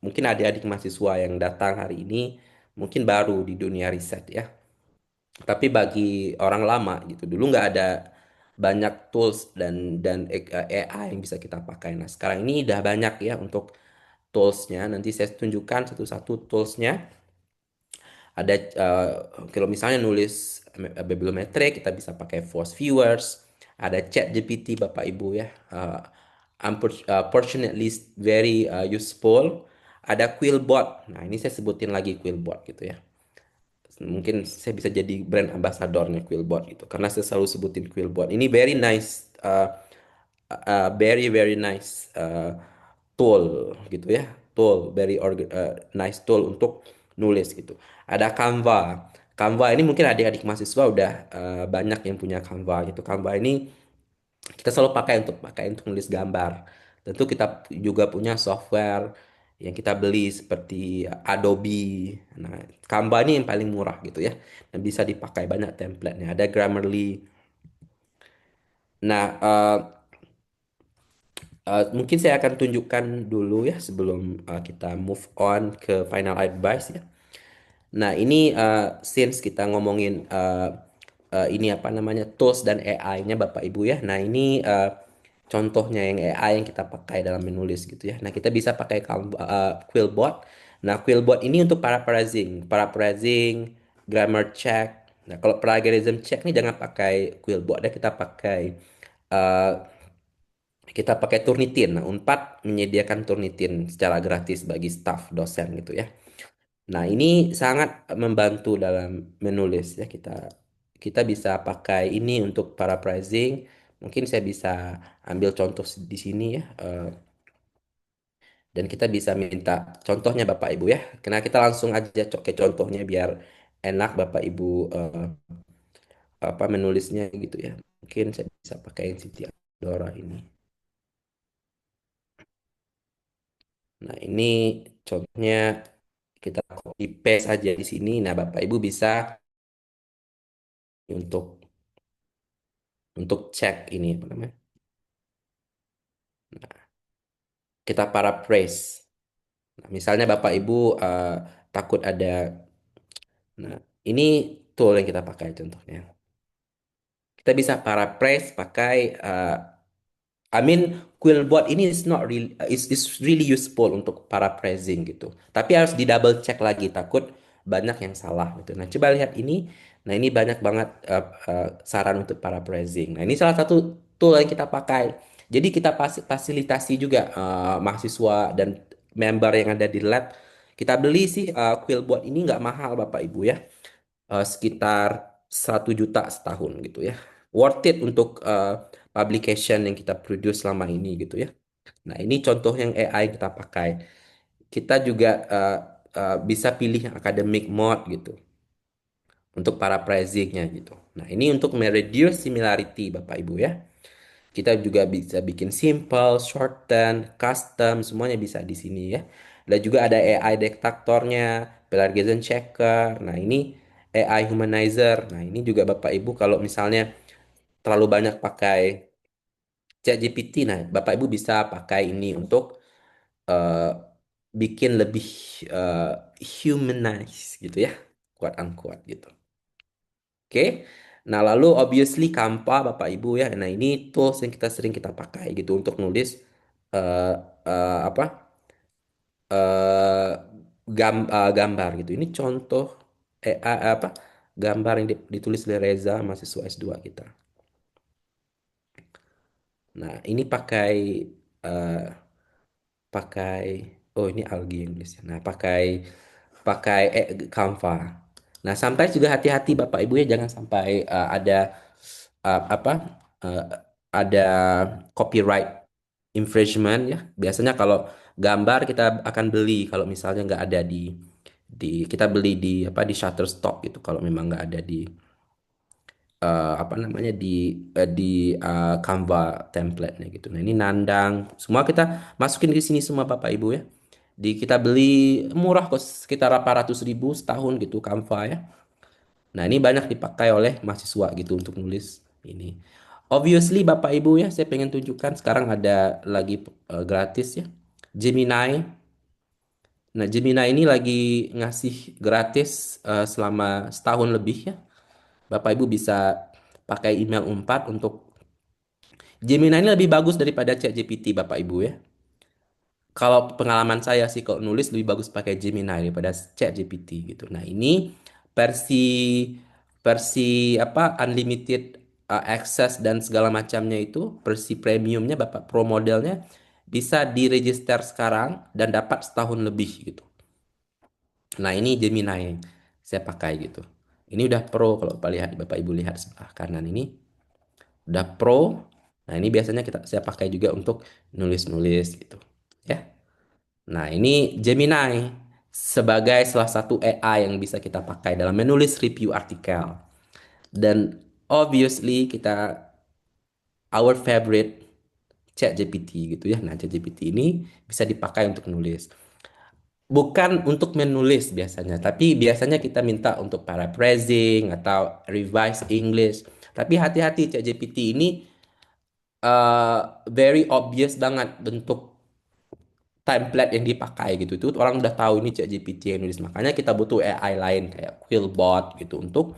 mungkin adik-adik mahasiswa yang datang hari ini mungkin baru di dunia riset ya. Tapi bagi orang lama gitu, dulu nggak ada banyak tools dan AI yang bisa kita pakai. Nah, sekarang ini udah banyak ya untuk toolsnya. Nanti saya tunjukkan satu-satu toolsnya. Ada kalau misalnya nulis bibliometrik kita bisa pakai Force Viewers, ada Chat GPT Bapak Ibu ya. Fortunately very useful. Ada Quillbot. Nah, ini saya sebutin lagi Quillbot gitu ya. Mungkin saya bisa jadi brand ambassadornya Quillbot gitu karena saya selalu sebutin Quillbot. Ini very nice very very nice tool gitu ya, tool nice tool untuk nulis gitu. Ada Canva. Canva ini mungkin adik-adik mahasiswa udah banyak yang punya Canva gitu. Canva ini kita selalu pakai untuk nulis gambar. Tentu kita juga punya software yang kita beli seperti Adobe. Nah, Canva ini yang paling murah gitu ya. Dan bisa dipakai banyak template-nya. Ada Grammarly. Nah, mungkin saya akan tunjukkan dulu ya sebelum kita move on ke final advice ya. Nah, ini since kita ngomongin ini apa namanya tools dan AI-nya Bapak Ibu ya. Nah, ini contohnya yang AI yang kita pakai dalam menulis gitu ya. Nah, kita bisa pakai Quillbot. Nah, Quillbot ini untuk paraphrasing, grammar check. Nah, kalau plagiarism check nih jangan pakai Quillbot ya, kita pakai uh, Kita pakai Turnitin. Nah, Unpad menyediakan Turnitin secara gratis bagi staf dosen gitu ya. Nah, ini sangat membantu dalam menulis ya. Kita bisa pakai ini untuk paraphrasing. Mungkin saya bisa ambil contoh di sini ya. Dan kita bisa minta contohnya Bapak Ibu ya. Karena kita langsung aja ke contohnya biar enak Bapak Ibu apa menulisnya gitu ya. Mungkin saya bisa pakai Siti Dora ini. Nah, ini contohnya kita copy paste aja di sini. Nah, Bapak Ibu bisa untuk cek ini apa namanya? Kita paraphrase. Nah, misalnya Bapak Ibu takut ada. Nah, ini tool yang kita pakai contohnya. Kita bisa paraphrase pakai I mean, Quillbot ini is really useful untuk paraphrasing gitu. Tapi harus di double check lagi takut banyak yang salah gitu. Nah, coba lihat ini. Nah, ini banyak banget saran untuk paraphrasing. Nah, ini salah satu tool yang kita pakai. Jadi kita fasilitasi juga mahasiswa dan member yang ada di lab. Kita beli sih Quillbot ini nggak mahal Bapak Ibu ya, sekitar 1 juta setahun gitu ya. Worth it untuk publication yang kita produce selama ini gitu ya. Nah, ini contoh yang AI kita pakai. Kita juga bisa pilih yang academic mode gitu untuk paraphrasingnya gitu. Nah, ini untuk mereduce similarity Bapak Ibu ya. Kita juga bisa bikin simple, shorten, custom, semuanya bisa di sini ya. Dan juga ada AI detektornya, plagiarism checker. Nah, ini AI humanizer. Nah, ini juga Bapak Ibu kalau misalnya terlalu banyak pakai ChatGPT, nah Bapak Ibu bisa pakai ini untuk eh, bikin lebih eh, humanize gitu ya, quote unquote gitu. Oke. Nah, lalu obviously Canva Bapak Ibu ya. Nah, ini tools yang kita pakai gitu untuk nulis eh apa? eh gambar gitu. Ini contoh apa? Gambar yang ditulis oleh Reza mahasiswa S2 kita. Nah, ini eh, pakai oh ini algae yang nulisnya. Nah, pakai pakai Canva. Nah, sometimes juga hati-hati Bapak Ibu ya jangan sampai ada apa uh, ada copyright infringement ya. Biasanya kalau gambar kita akan beli kalau misalnya nggak ada di kita beli di apa di Shutterstock gitu kalau memang nggak ada di apa namanya di Canva template-nya gitu. Nah, ini nandang. Semua kita masukin di sini semua Bapak Ibu ya. Kita beli murah kok sekitar 800 ribu setahun gitu Canva ya. Nah, ini banyak dipakai oleh mahasiswa gitu untuk nulis ini. Obviously Bapak Ibu ya, saya pengen tunjukkan sekarang ada lagi gratis ya. Gemini. Nah, Gemini ini lagi ngasih gratis selama setahun lebih ya. Bapak Ibu bisa pakai email Unpad untuk Gemini ini lebih bagus daripada ChatGPT Bapak Ibu ya. Kalau pengalaman saya sih kalau nulis lebih bagus pakai Gemini daripada ChatGPT gitu. Nah, ini versi versi apa unlimited access dan segala macamnya itu versi premiumnya Bapak Pro modelnya bisa diregister sekarang dan dapat setahun lebih gitu. Nah, ini Gemini yang saya pakai gitu. Ini udah Pro kalau Bapak Ibu lihat sebelah kanan ini udah Pro. Nah, ini biasanya saya pakai juga untuk nulis-nulis gitu. Ya. Nah, ini Gemini sebagai salah satu AI yang bisa kita pakai dalam menulis review artikel. Dan obviously our favorite ChatGPT gitu ya. Nah, ChatGPT ini bisa dipakai untuk nulis. Bukan untuk menulis biasanya, tapi biasanya kita minta untuk paraphrasing atau revise English. Tapi hati-hati ChatGPT ini very obvious banget bentuk template yang dipakai gitu. Itu orang udah tahu ini ChatGPT yang nulis. Makanya kita butuh AI lain kayak Quillbot gitu untuk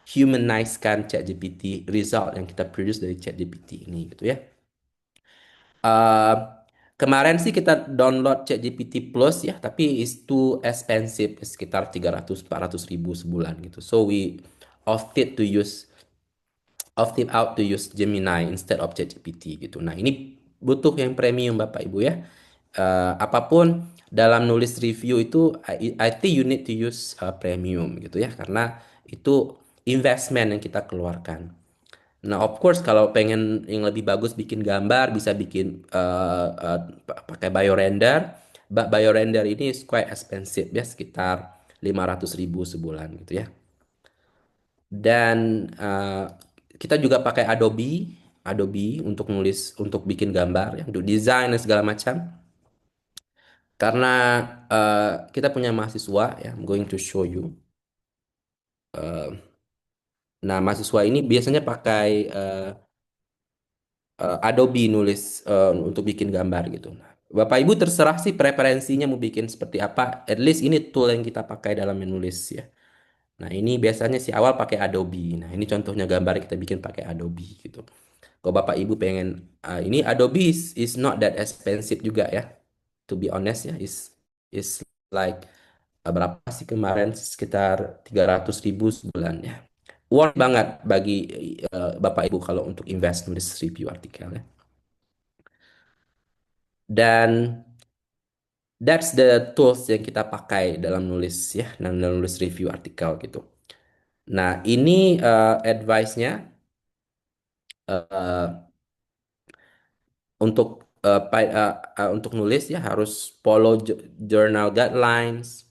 humanize-kan ChatGPT result yang kita produce dari ChatGPT ini gitu ya. Eh, Kemarin sih kita download ChatGPT Plus ya, tapi is too expensive, sekitar 300-400 ribu sebulan gitu. So we opted to use opted out to use Gemini instead of ChatGPT gitu. Nah, ini butuh yang premium Bapak Ibu ya. Apapun dalam nulis review itu, I think you need to use premium gitu ya, karena itu investment yang kita keluarkan. Nah, of course kalau pengen yang lebih bagus bikin gambar bisa bikin pakai biorender. Biorender ini is quite expensive ya, sekitar 500.000 sebulan gitu ya. Dan kita juga pakai Adobe untuk nulis, untuk bikin gambar, ya, untuk desain dan segala macam. Karena kita punya mahasiswa, ya, I'm going to show you. Nah, mahasiswa ini biasanya pakai Adobe nulis untuk bikin gambar gitu. Nah, Bapak Ibu terserah sih preferensinya mau bikin seperti apa. At least ini tool yang kita pakai dalam menulis ya. Nah, ini biasanya si awal pakai Adobe. Nah, ini contohnya gambar kita bikin pakai Adobe gitu. Kalau Bapak Ibu pengen, ini Adobe is not that expensive juga ya. To be honest ya, is like berapa sih kemarin, sekitar 300.000 sebulan ya. Worth banget bagi Bapak Ibu kalau untuk invest nulis review artikel ya. Dan that's the tools yang kita pakai dalam nulis ya, dalam nulis review artikel gitu. Nah, ini advice-nya eh, untuk nulis ya harus follow journal guidelines,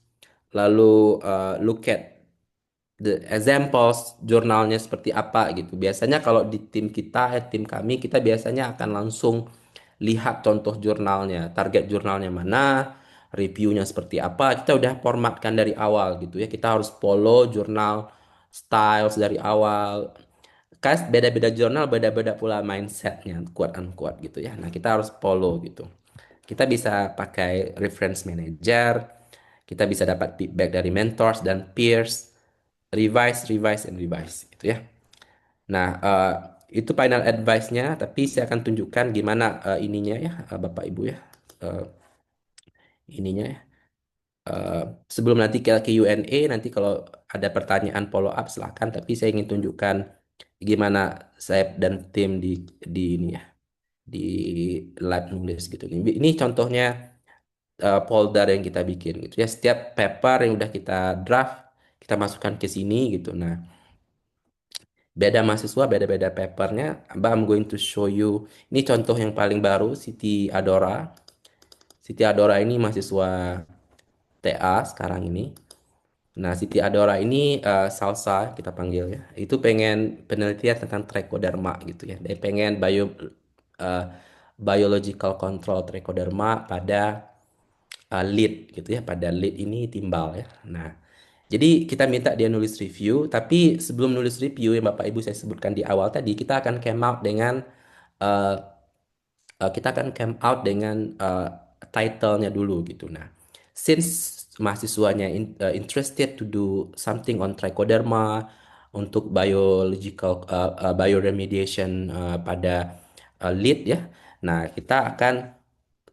lalu look at the examples jurnalnya seperti apa gitu. Biasanya kalau di tim kita, tim kami, kita biasanya akan langsung lihat contoh jurnalnya, target jurnalnya mana, reviewnya seperti apa. Kita udah formatkan dari awal gitu ya. Kita harus follow jurnal styles dari awal. Kan beda-beda jurnal, beda-beda pula mindsetnya, quote unquote gitu ya. Nah, kita harus follow gitu. Kita bisa pakai reference manager, kita bisa dapat feedback dari mentors dan peers, revise, revise, and revise gitu ya. Nah, itu final advice-nya, tapi saya akan tunjukkan gimana ininya ya, Bapak Ibu ya. Eh, ininya ya. Eh, Sebelum nanti ke Q&A, nanti kalau ada pertanyaan follow up silakan, tapi saya ingin tunjukkan gimana saya dan tim di ini ya, di live nulis gitu. Ini contohnya folder yang kita bikin gitu ya. Setiap paper yang udah kita draft, kita masukkan ke sini gitu. Nah, beda mahasiswa, beda-beda papernya. But I'm going to show you. Ini contoh yang paling baru, Siti Adora. Siti Adora ini mahasiswa TA sekarang ini. Nah, Siti Adora ini salsa kita panggil ya. Itu pengen penelitian tentang trichoderma gitu ya. Dia pengen uh, biological control trichoderma pada lead gitu ya, pada lead ini timbal ya. Nah, jadi kita minta dia nulis review, tapi sebelum nulis review yang Bapak Ibu saya sebutkan di awal tadi, kita akan came out dengan uh, kita akan came out dengan title-nya dulu gitu. Nah, since mahasiswanya interested to do something on trichoderma untuk biological bioremediation pada lead ya. Nah, kita akan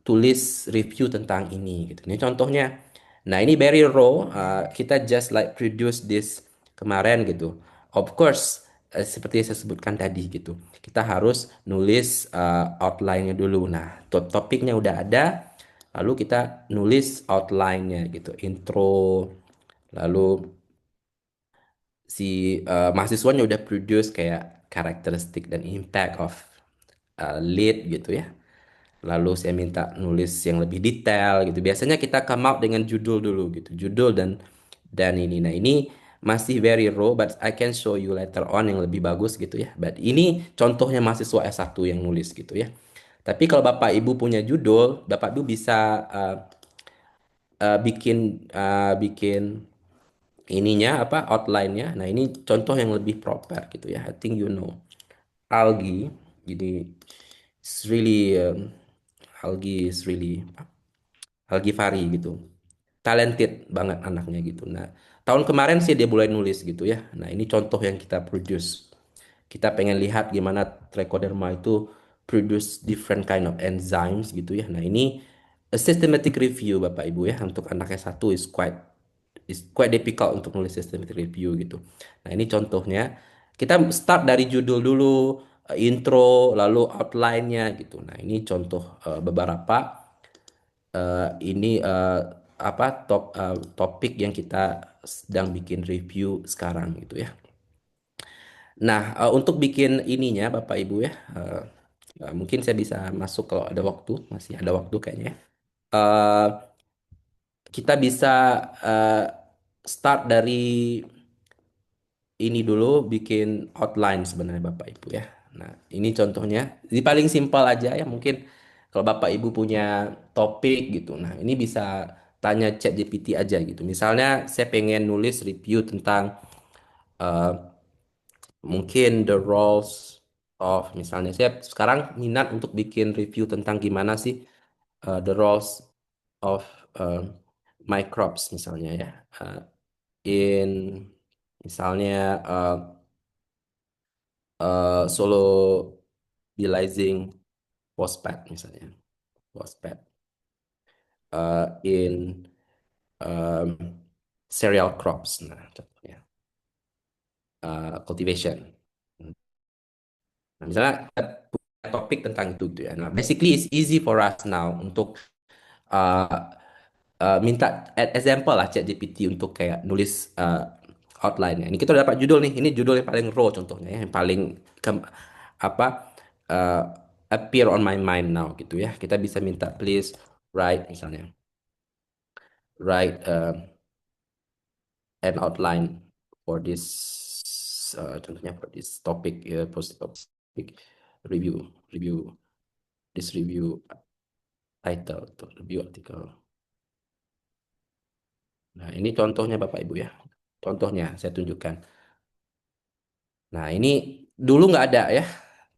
tulis review tentang ini gitu. Ini contohnya. Nah, ini very raw. Kita just like produce this kemarin gitu. Of course, seperti yang saya sebutkan tadi gitu. Kita harus nulis outline-nya dulu. Nah, topiknya udah ada. Lalu kita nulis outline-nya gitu. Intro. Lalu si mahasiswanya udah produce kayak karakteristik dan impact of lead gitu ya. Lalu saya minta nulis yang lebih detail gitu. Biasanya kita come out dengan judul dulu gitu. Judul dan ini. Nah, ini masih very raw but I can show you later on yang lebih bagus gitu ya. But ini contohnya mahasiswa S1 yang nulis gitu ya. Tapi kalau Bapak Ibu punya judul, Bapak Ibu bisa bikin ininya apa outline-nya. Nah, ini contoh yang lebih proper gitu ya. I think you know. Algae. Jadi it's really algae is really Algifari gitu. Talented banget anaknya gitu. Nah, tahun kemarin sih dia mulai nulis gitu ya. Nah, ini contoh yang kita produce. Kita pengen lihat gimana trichoderma itu produce different kind of enzymes gitu ya. Nah, ini a systematic review Bapak Ibu ya, untuk anak S1 is quite difficult untuk nulis systematic review gitu. Nah, ini contohnya. Kita start dari judul dulu, intro, lalu outline-nya gitu. Nah, ini contoh beberapa ini topik yang kita sedang bikin review sekarang gitu ya. Nah, untuk bikin ininya Bapak Ibu ya, mungkin saya bisa masuk kalau ada waktu, masih ada waktu kayaknya. Eh, kita bisa eh, start dari ini dulu bikin outline sebenarnya Bapak Ibu ya. Nah, ini contohnya. Ini paling simpel aja ya mungkin kalau Bapak Ibu punya topik gitu. Nah, ini bisa tanya ChatGPT aja gitu. Misalnya saya pengen nulis review tentang eh, mungkin the roles of misalnya saya sekarang minat untuk bikin review tentang gimana sih the roles of uh, microbes misalnya ya. In misalnya solubilizing phosphate misalnya phosphate in um, cereal crops nah contohnya cultivation. Nah, misalnya kita punya topik tentang itu tuh ya. Nah, basically it's easy for us now untuk uh, minta example lah ChatGPT untuk kayak nulis outline. Ini kita udah dapat judul nih. Ini judul yang paling raw contohnya ya, yang paling apa uh, appear on my mind now gitu ya. Kita bisa minta please write misalnya write an outline for this contohnya for this topic ya post topic review this review title atau review artikel. Nah, ini contohnya Bapak Ibu ya. Contohnya saya tunjukkan. Nah, ini dulu nggak ada ya,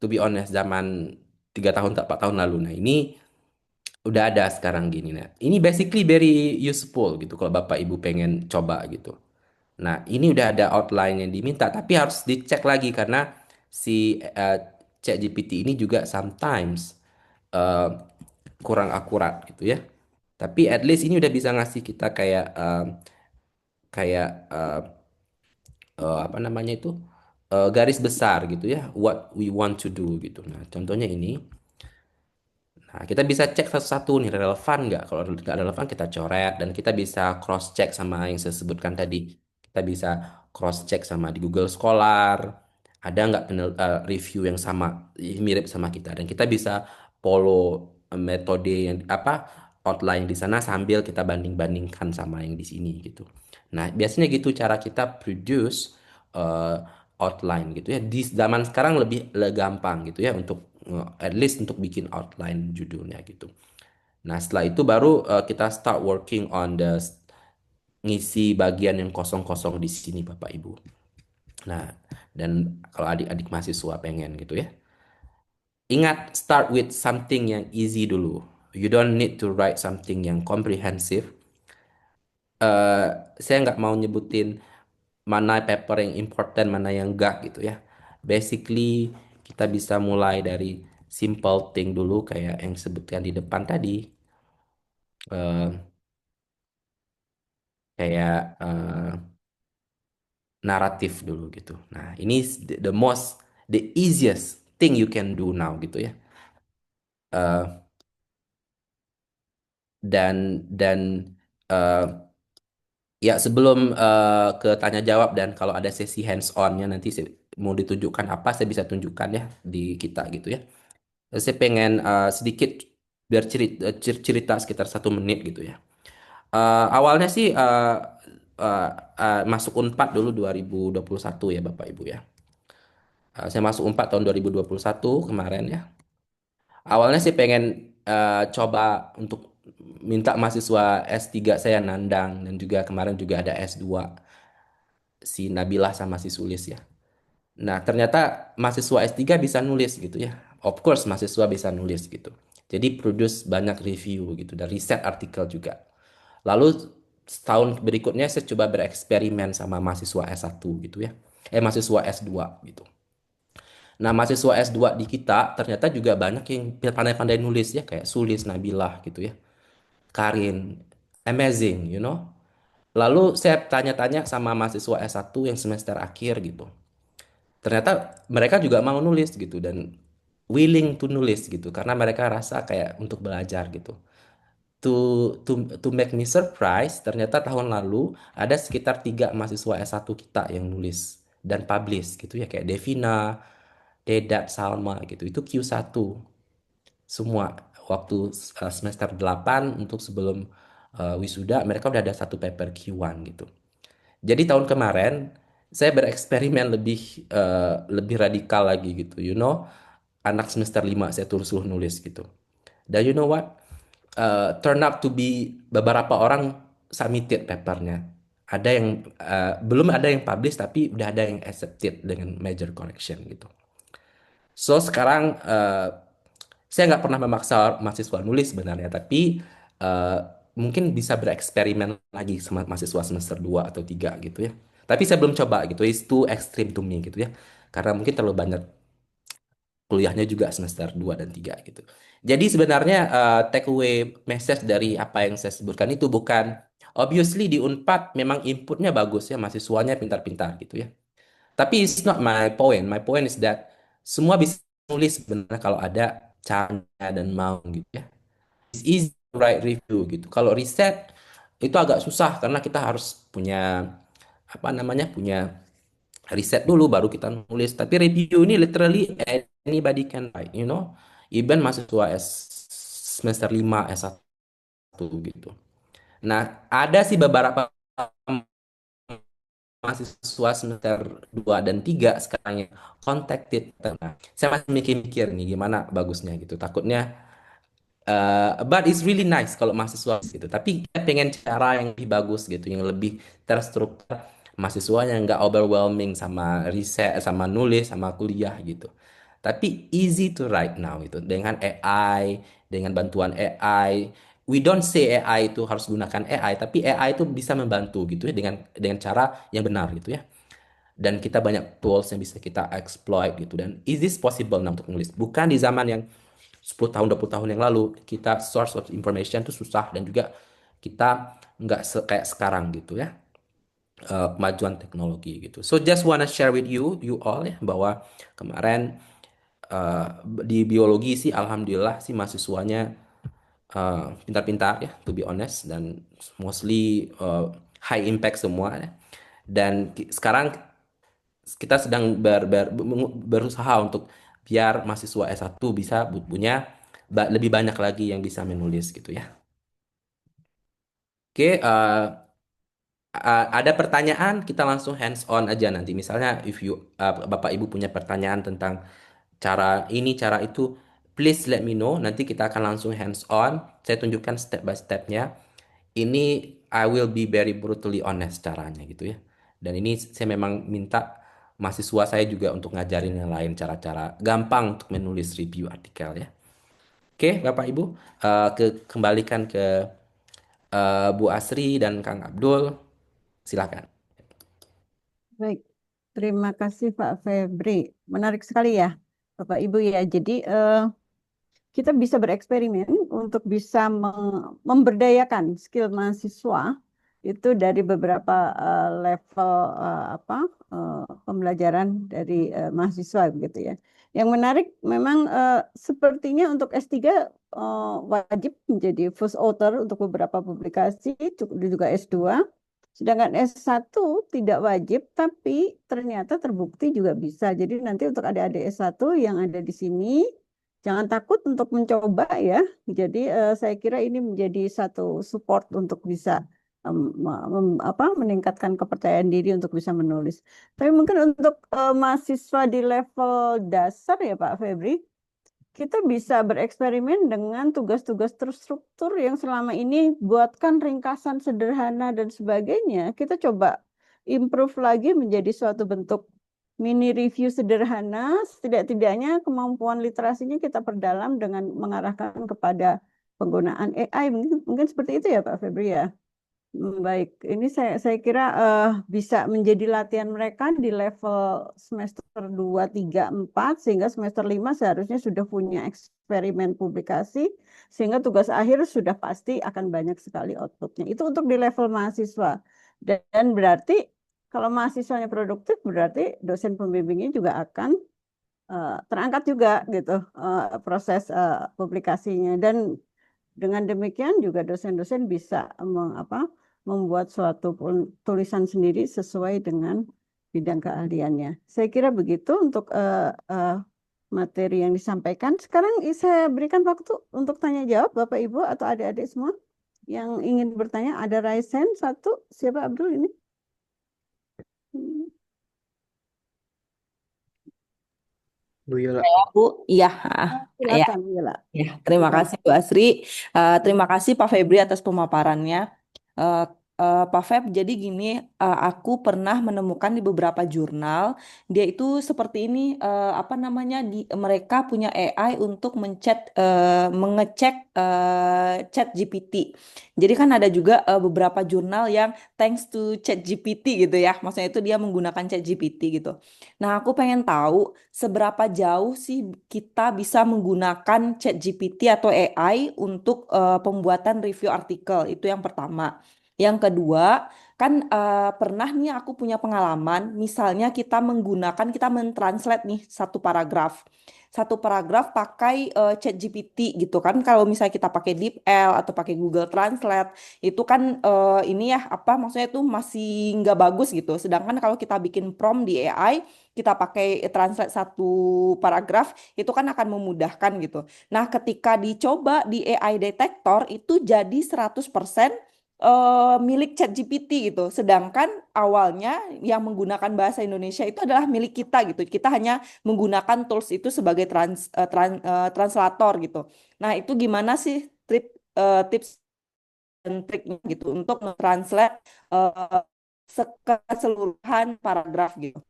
to be honest, zaman 3 tahun, 4 tahun lalu. Nah, ini udah ada sekarang gini. Nah, ini basically very useful gitu kalau Bapak Ibu pengen coba gitu. Nah, ini udah ada outline yang diminta, tapi harus dicek lagi karena si ChatGPT ini juga sometimes eh, kurang akurat gitu ya. Tapi at least ini udah bisa ngasih kita kayak kayak apa namanya itu garis besar gitu ya, what we want to do gitu. Nah, contohnya ini. Nah, kita bisa cek satu-satu nih relevan nggak? Kalau nggak relevan kita coret dan kita bisa cross check sama yang saya sebutkan tadi. Kita bisa cross check sama di Google Scholar. Ada nggak review yang sama mirip sama kita dan kita bisa follow metode yang apa outline di sana sambil kita banding-bandingkan sama yang di sini gitu. Nah, biasanya gitu cara kita produce eh, outline gitu ya. Di zaman sekarang lebih gampang gitu ya untuk at least untuk bikin outline judulnya gitu. Nah, setelah itu baru kita start working on the ngisi bagian yang kosong-kosong di sini Bapak Ibu. Nah, dan kalau adik-adik mahasiswa pengen gitu ya. Ingat start with something yang easy dulu. You don't need to write something yang comprehensive. eh saya nggak mau nyebutin mana paper yang important, mana yang enggak gitu ya. Basically, kita bisa mulai dari simple thing dulu kayak yang sebutkan di depan tadi. eh, kayak naratif dulu gitu. Nah, ini the easiest thing you can do now gitu ya. Eh, dan eh, ya sebelum ke tanya jawab dan kalau ada sesi hands on-nya nanti mau ditunjukkan apa saya bisa tunjukkan ya di kita gitu ya. Saya pengen sedikit biar cerita sekitar 1 menit gitu ya. Awalnya sih uh, masuk Unpad dulu 2021 ya Bapak Ibu ya. Saya masuk Unpad tahun 2021 kemarin ya. Awalnya sih pengen coba untuk minta mahasiswa S3 saya nandang dan juga kemarin juga ada S2 si Nabilah sama si Sulis ya. Nah, ternyata mahasiswa S3 bisa nulis gitu ya. Of course, mahasiswa bisa nulis gitu. Jadi produce banyak review gitu dan riset artikel juga. Lalu setahun berikutnya saya coba bereksperimen sama mahasiswa S1 gitu ya. Mahasiswa S2 gitu. Nah, mahasiswa S2 di kita ternyata juga banyak yang pandai-pandai nulis ya kayak Sulis, Nabilah gitu ya. Karin, amazing, you know. Lalu saya tanya-tanya sama mahasiswa S1 yang semester akhir gitu. Ternyata mereka juga mau nulis gitu dan willing to nulis gitu karena mereka rasa kayak untuk belajar gitu. To to make me surprise, ternyata tahun lalu ada sekitar 3 mahasiswa S1 kita yang nulis dan publish gitu ya kayak Devina, Dedat, Salma gitu. Itu Q1 semua waktu semester 8 untuk sebelum wisuda mereka udah ada satu paper Q1 gitu. Jadi tahun kemarin saya bereksperimen lebih radikal lagi gitu. Anak semester 5 saya suruh nulis gitu. Dan you know what? Turn up to be beberapa orang submitted papernya. Ada yang belum ada yang publish tapi udah ada yang accepted dengan major correction gitu. So sekarang saya nggak pernah memaksa mahasiswa nulis sebenarnya, tapi eh, mungkin bisa bereksperimen lagi sama mahasiswa semester 2 atau 3 gitu ya. Tapi saya belum coba gitu, it's too extreme to me gitu ya. Karena mungkin terlalu banyak kuliahnya juga semester 2 dan 3 gitu. Jadi sebenarnya take away message dari apa yang saya sebutkan itu bukan, obviously di Unpad memang inputnya bagus ya, mahasiswanya pintar-pintar gitu ya. Tapi it's not my point. My point is that semua bisa nulis sebenarnya kalau ada caranya dan mau gitu ya. It's easy to write review gitu. Kalau riset itu agak susah karena kita harus punya apa namanya punya riset dulu baru kita nulis. Tapi review ini literally anybody can write, even mahasiswa semester 5 S1 gitu. Nah, ada sih beberapa mahasiswa semester 2 dan 3 sekarang yang contacted. Nah, saya masih mikir-mikir nih gimana bagusnya gitu. Takutnya but it's really nice kalau mahasiswa gitu. Tapi kita pengen cara yang lebih bagus gitu, yang lebih terstruktur. Mahasiswanya nggak overwhelming sama riset, sama nulis, sama kuliah gitu. Tapi easy to write now itu dengan AI, dengan bantuan AI. We don't say AI itu harus gunakan AI, tapi AI itu bisa membantu gitu ya dengan cara yang benar gitu ya. Dan kita banyak tools yang bisa kita exploit gitu dan is this possible now untuk nulis? Bukan di zaman yang 10 tahun 20 tahun yang lalu kita source of information itu susah dan juga kita nggak kayak sekarang gitu ya kemajuan teknologi gitu. So just wanna share with you all ya bahwa kemarin eh, di biologi sih alhamdulillah sih mahasiswanya pintar-pintar ya to be honest dan mostly high impact semua ya. Dan sekarang kita sedang berusaha untuk biar mahasiswa S1 bisa punya lebih banyak lagi yang bisa menulis gitu ya. Oke, ada pertanyaan kita langsung hands on aja nanti. Misalnya Bapak Ibu punya pertanyaan tentang cara itu, please let me know. Nanti kita akan langsung hands on. Saya tunjukkan step by stepnya. Ini I will be very brutally honest caranya gitu ya. Dan ini saya memang minta mahasiswa saya juga untuk ngajarin yang lain cara-cara gampang untuk menulis review artikel ya. Oke, Bapak Ibu, kembalikan ke Bu Asri dan Kang Abdul. Silakan. Baik, terima kasih Pak Febri. Menarik sekali ya, Bapak Ibu ya. Jadi kita bisa bereksperimen untuk bisa memberdayakan skill mahasiswa itu dari beberapa level apa pembelajaran dari mahasiswa begitu ya. Yang menarik memang sepertinya untuk S3 wajib menjadi first author untuk beberapa publikasi, juga S2. Sedangkan S1 tidak wajib, tapi ternyata terbukti juga bisa. Jadi nanti untuk adik-adik S1 yang ada di sini, jangan takut untuk mencoba ya. Jadi saya kira ini menjadi satu support untuk bisa meningkatkan kepercayaan diri untuk bisa menulis. Tapi mungkin untuk mahasiswa di level dasar ya Pak Febri, kita bisa bereksperimen dengan tugas-tugas terstruktur yang selama ini buatkan ringkasan sederhana dan sebagainya. Kita coba improve lagi menjadi suatu bentuk mini review sederhana. Setidak-tidaknya kemampuan literasinya kita perdalam dengan mengarahkan kepada penggunaan AI. Mungkin seperti itu ya Pak Febri ya. Baik, ini saya kira bisa menjadi latihan mereka di level semester 2, 3, 4 sehingga semester 5 seharusnya sudah punya eksperimen publikasi sehingga tugas akhir sudah pasti akan banyak sekali outputnya. Itu untuk di level mahasiswa. Dan berarti Kalau mahasiswanya produktif, berarti dosen pembimbingnya juga akan terangkat juga gitu proses publikasinya. Dan dengan demikian juga dosen-dosen bisa membuat suatu tulisan sendiri sesuai dengan bidang keahliannya. Saya kira begitu untuk materi yang disampaikan. Sekarang saya berikan waktu untuk tanya jawab Bapak Ibu atau adik-adik semua yang ingin bertanya. Ada raise hand satu. Siapa Abdul ini? Hmm, Bu Yola. Bu, iya, ya, Silakan, Wila. ya. Terima kasih Bu Asri. Terima kasih Pak Febri atas pemaparannya. Eh, Pak Feb, jadi gini, aku pernah menemukan di beberapa jurnal, dia itu seperti ini, apa namanya, mereka punya AI untuk mengecek chat GPT. Jadi kan ada juga beberapa jurnal yang thanks to chat GPT gitu ya, maksudnya itu dia menggunakan chat GPT gitu. Nah, aku pengen tahu seberapa jauh sih kita bisa menggunakan ChatGPT atau AI untuk pembuatan review artikel. Itu yang pertama. Yang kedua, kan pernah nih aku punya pengalaman, misalnya kita mentranslate nih satu paragraf. Satu paragraf pakai ChatGPT gitu kan. Kalau misalnya kita pakai DeepL atau pakai Google Translate, itu kan ini ya apa maksudnya itu masih nggak bagus gitu. Sedangkan kalau kita bikin prompt di AI, kita pakai translate satu paragraf itu kan akan memudahkan gitu. Nah, ketika dicoba di AI detector itu jadi 100% milik ChatGPT gitu. Sedangkan awalnya yang menggunakan bahasa Indonesia itu adalah milik kita gitu. Kita hanya menggunakan tools itu sebagai translator gitu. Nah, itu gimana sih tips dan triknya gitu untuk mentranslate uh, keseluruhan paragraf gitu.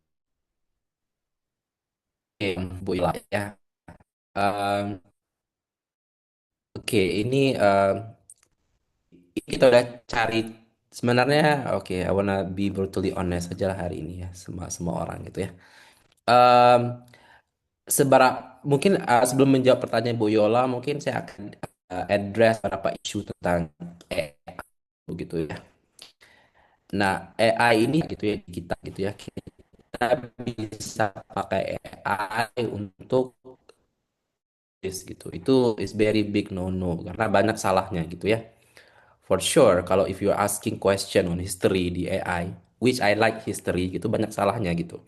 Oke, Bu Ila ya. Em, Oke, ini kita udah cari sebenarnya. Oke, I wanna be brutally honest aja lah hari ini ya, semua semua orang gitu ya. Em, mungkin sebelum menjawab pertanyaan Bu Yola, mungkin saya akan address beberapa isu tentang AI begitu ya. Nah, AI ini gitu ya kita gitu ya. Kita bisa pakai AI untuk gitu. Itu is very big no-no karena banyak salahnya gitu ya. For sure, kalau if you're asking question on history di AI, which I like history gitu, banyak salahnya gitu.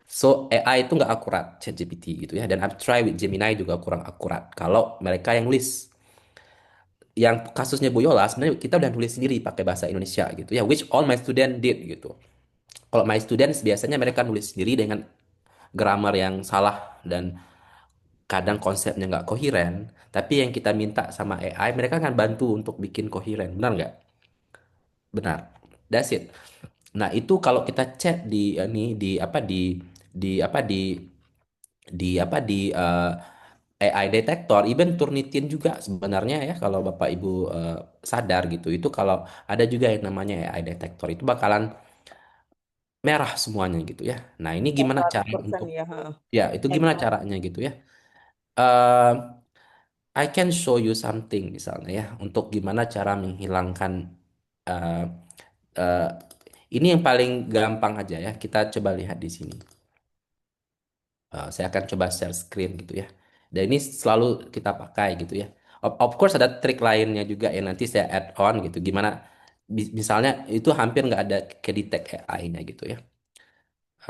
So AI itu nggak akurat, ChatGPT gitu ya. Dan I've tried with Gemini juga kurang akurat. Kalau mereka yang nulis, yang kasusnya Bu Yola, sebenarnya kita udah nulis sendiri pakai bahasa Indonesia gitu ya. Which all my student did gitu. Kalau my students biasanya mereka nulis sendiri dengan grammar yang salah dan kadang konsepnya nggak koheren. Tapi yang kita minta sama AI, mereka akan bantu untuk bikin koheren, benar nggak? Benar. That's it. Nah, itu kalau kita cek di ini di AI detektor, even Turnitin juga sebenarnya ya kalau Bapak Ibu sadar gitu. Itu kalau ada juga yang namanya AI detektor itu bakalan merah semuanya gitu ya. Nah, ini gimana cara 100% untuk ya. ya, itu gimana caranya gitu ya. Eh I can show you something misalnya ya untuk gimana cara menghilangkan eh eh, ini yang paling gampang aja ya. Kita coba lihat di sini. Saya akan coba share screen gitu ya. Dan ini selalu kita pakai gitu ya. Of course ada trik lainnya juga yang nanti saya add on gitu. Gimana misalnya itu hampir nggak ada ke detect AI-nya gitu ya.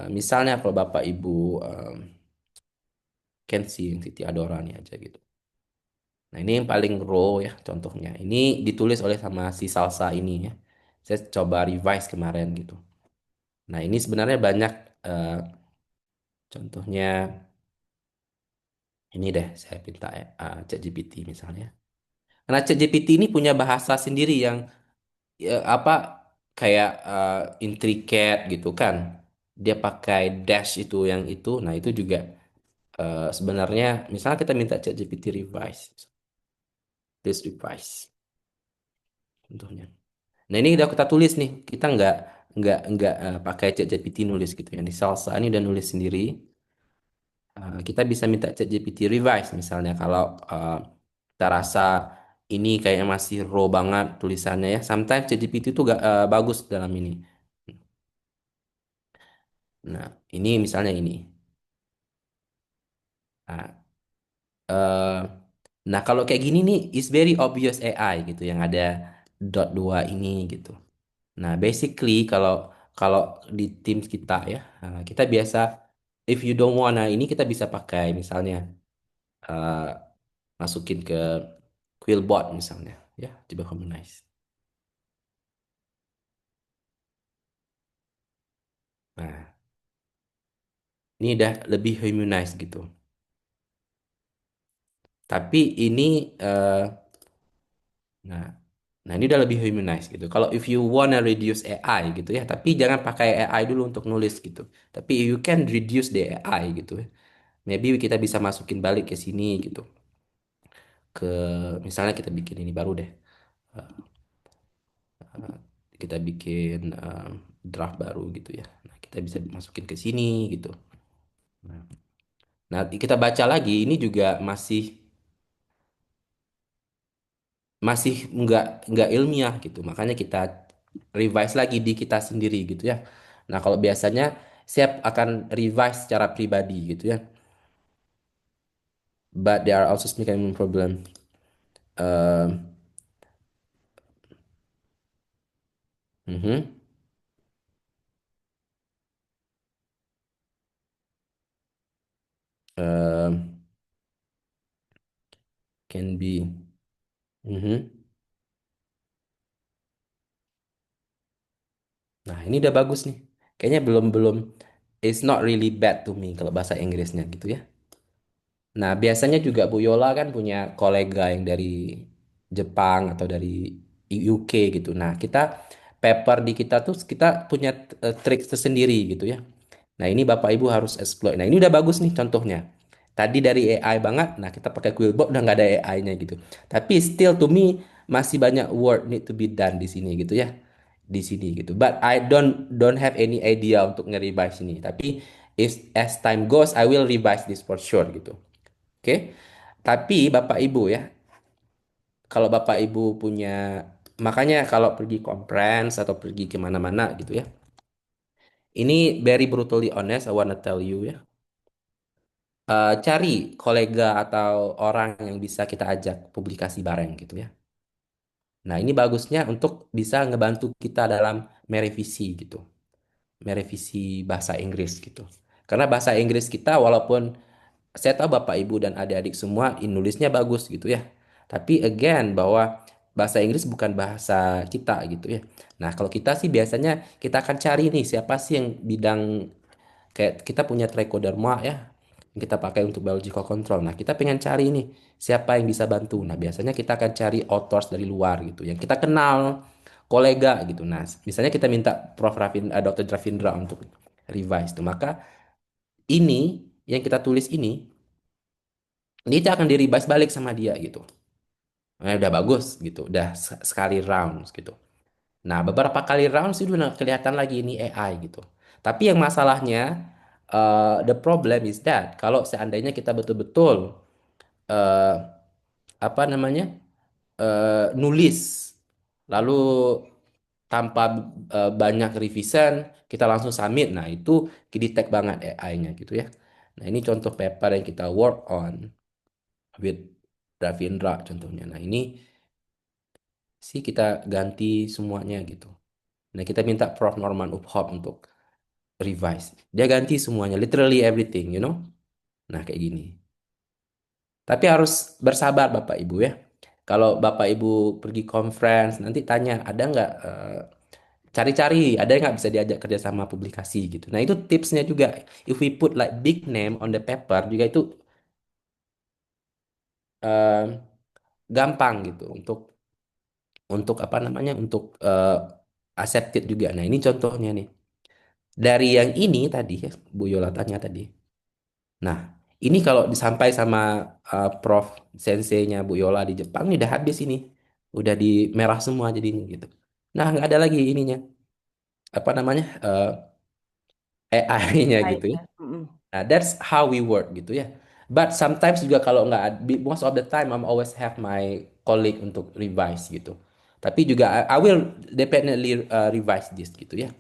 Misalnya kalau Bapak Ibu can see yang Siti Adora nih aja gitu. Nah ini yang paling raw ya contohnya. Ini ditulis oleh sama si Salsa ini ya. Saya coba revise kemarin gitu. Nah ini sebenarnya banyak eh, contohnya ini deh saya minta ChatGPT misalnya. Karena ChatGPT ini punya bahasa sendiri yang ya, apa kayak intricate gitu kan. Dia pakai dash itu yang itu. Nah, itu juga sebenarnya misalnya kita minta ChatGPT revise, please revise contohnya. Nah, ini udah kita tulis nih. Kita nggak pakai ChatGPT nulis gitu ya. Di Salsa ini udah nulis sendiri. Kita bisa minta ChatGPT revise misalnya kalau kita rasa ini kayaknya masih raw banget tulisannya ya. Sometimes ChatGPT itu gak bagus dalam ini. Nah, ini misalnya ini. Nah, eh, nah kalau kayak gini nih, is very obvious AI gitu, yang ada dot dua ini gitu. Nah, basically kalau kalau di tim kita ya, kita biasa if you don't wanna ini kita bisa pakai misalnya eh, masukin ke Quillbot misalnya, ya coba harmonize. Nah, ini udah lebih harmonize gitu. Tapi ini eh, nah, nah ini udah lebih humanize gitu. Kalau if you wanna reduce AI gitu ya, tapi jangan pakai AI dulu untuk nulis gitu. Tapi you can reduce the AI gitu ya. Maybe kita bisa masukin balik ke sini gitu. Ke misalnya kita bikin ini baru deh. Kita bikin draft baru gitu ya. Nah, kita bisa masukin ke sini gitu. Nah, nah, kita baca lagi ini juga masih masih nggak ilmiah gitu. Makanya kita revise lagi di kita sendiri gitu ya. Nah, kalau biasanya siap akan revise secara pribadi gitu ya. But there are also significant problem. Um, mhm, um, can be. Mhm. Nah, ini udah bagus nih. Kayaknya belum belum. It's not really bad to me kalau bahasa Inggrisnya gitu ya. Nah, biasanya juga Bu Yola kan punya kolega yang dari Jepang atau dari UK gitu. Nah, kita paper di kita tuh kita punya trik tersendiri gitu ya. Nah, ini Bapak Ibu harus exploit. Nah, ini udah bagus nih contohnya. Tadi dari AI banget, nah kita pakai Quillbot udah nggak ada AI-nya gitu. Tapi still to me masih banyak work need to be done di sini gitu ya. Di sini gitu. But I don't have any idea untuk nge-revise ini. Tapi if as time goes I will revise this for sure gitu. Oke. Tapi Bapak Ibu ya, kalau Bapak Ibu punya makanya kalau pergi conference atau pergi kemana-mana gitu ya. Ini very brutally honest, I wanna tell you ya. Cari kolega atau orang yang bisa kita ajak publikasi bareng gitu ya. Nah, ini bagusnya untuk bisa ngebantu kita dalam merevisi gitu. Merevisi bahasa Inggris gitu. Karena bahasa Inggris kita walaupun saya tahu Bapak Ibu dan adik-adik semua nulisnya bagus gitu ya. Tapi again bahwa bahasa Inggris bukan bahasa kita gitu ya. Nah, kalau kita sih biasanya kita akan cari nih siapa sih yang bidang kayak kita punya trichoderma ya yang kita pakai untuk biological control. Nah, kita pengen cari nih siapa yang bisa bantu. Nah, biasanya kita akan cari authors dari luar gitu yang kita kenal, kolega gitu. Nah, misalnya kita minta Prof. Dr. Ravindra untuk revise tuh. Maka ini yang kita tulis ini dia akan di-revise balik sama dia gitu. Nah, udah bagus gitu, udah sekali rounds gitu. Nah, beberapa kali rounds itu udah kelihatan lagi ini AI gitu. Tapi yang masalahnya, the problem is that kalau seandainya kita betul-betul eh, apa namanya nulis, lalu tanpa banyak revision kita langsung submit, nah itu detect banget AI-nya gitu ya. Nah, ini contoh paper yang kita work on with Ravindra contohnya. Nah, ini sih kita ganti semuanya gitu. Nah, kita minta Prof. Norman Uphoff untuk revise. Dia ganti semuanya, literally everything, you know. Nah, kayak gini. Tapi harus bersabar Bapak Ibu ya. Kalau Bapak Ibu pergi conference, nanti tanya, ada nggak cari-cari, ada nggak bisa diajak kerjasama publikasi gitu. Nah, itu tipsnya juga. If we put like big name on the paper, juga itu eh, gampang gitu untuk apa namanya, untuk accepted juga. Nah, ini contohnya nih. Dari yang ini tadi, ya, Bu Yola tanya tadi. Nah, ini kalau disampai sama Prof. Sensei-nya Bu Yola di Jepang, ini udah habis ini. Udah di merah semua jadinya gitu. Nah, nggak ada lagi ininya. Apa namanya? AI-nya gitu ya. AI-nya. Mm-mm. Nah, that's how we work gitu ya. But sometimes juga kalau nggak, most of the time I'm always have my colleague untuk revise gitu. Tapi juga I will definitely revise this gitu ya.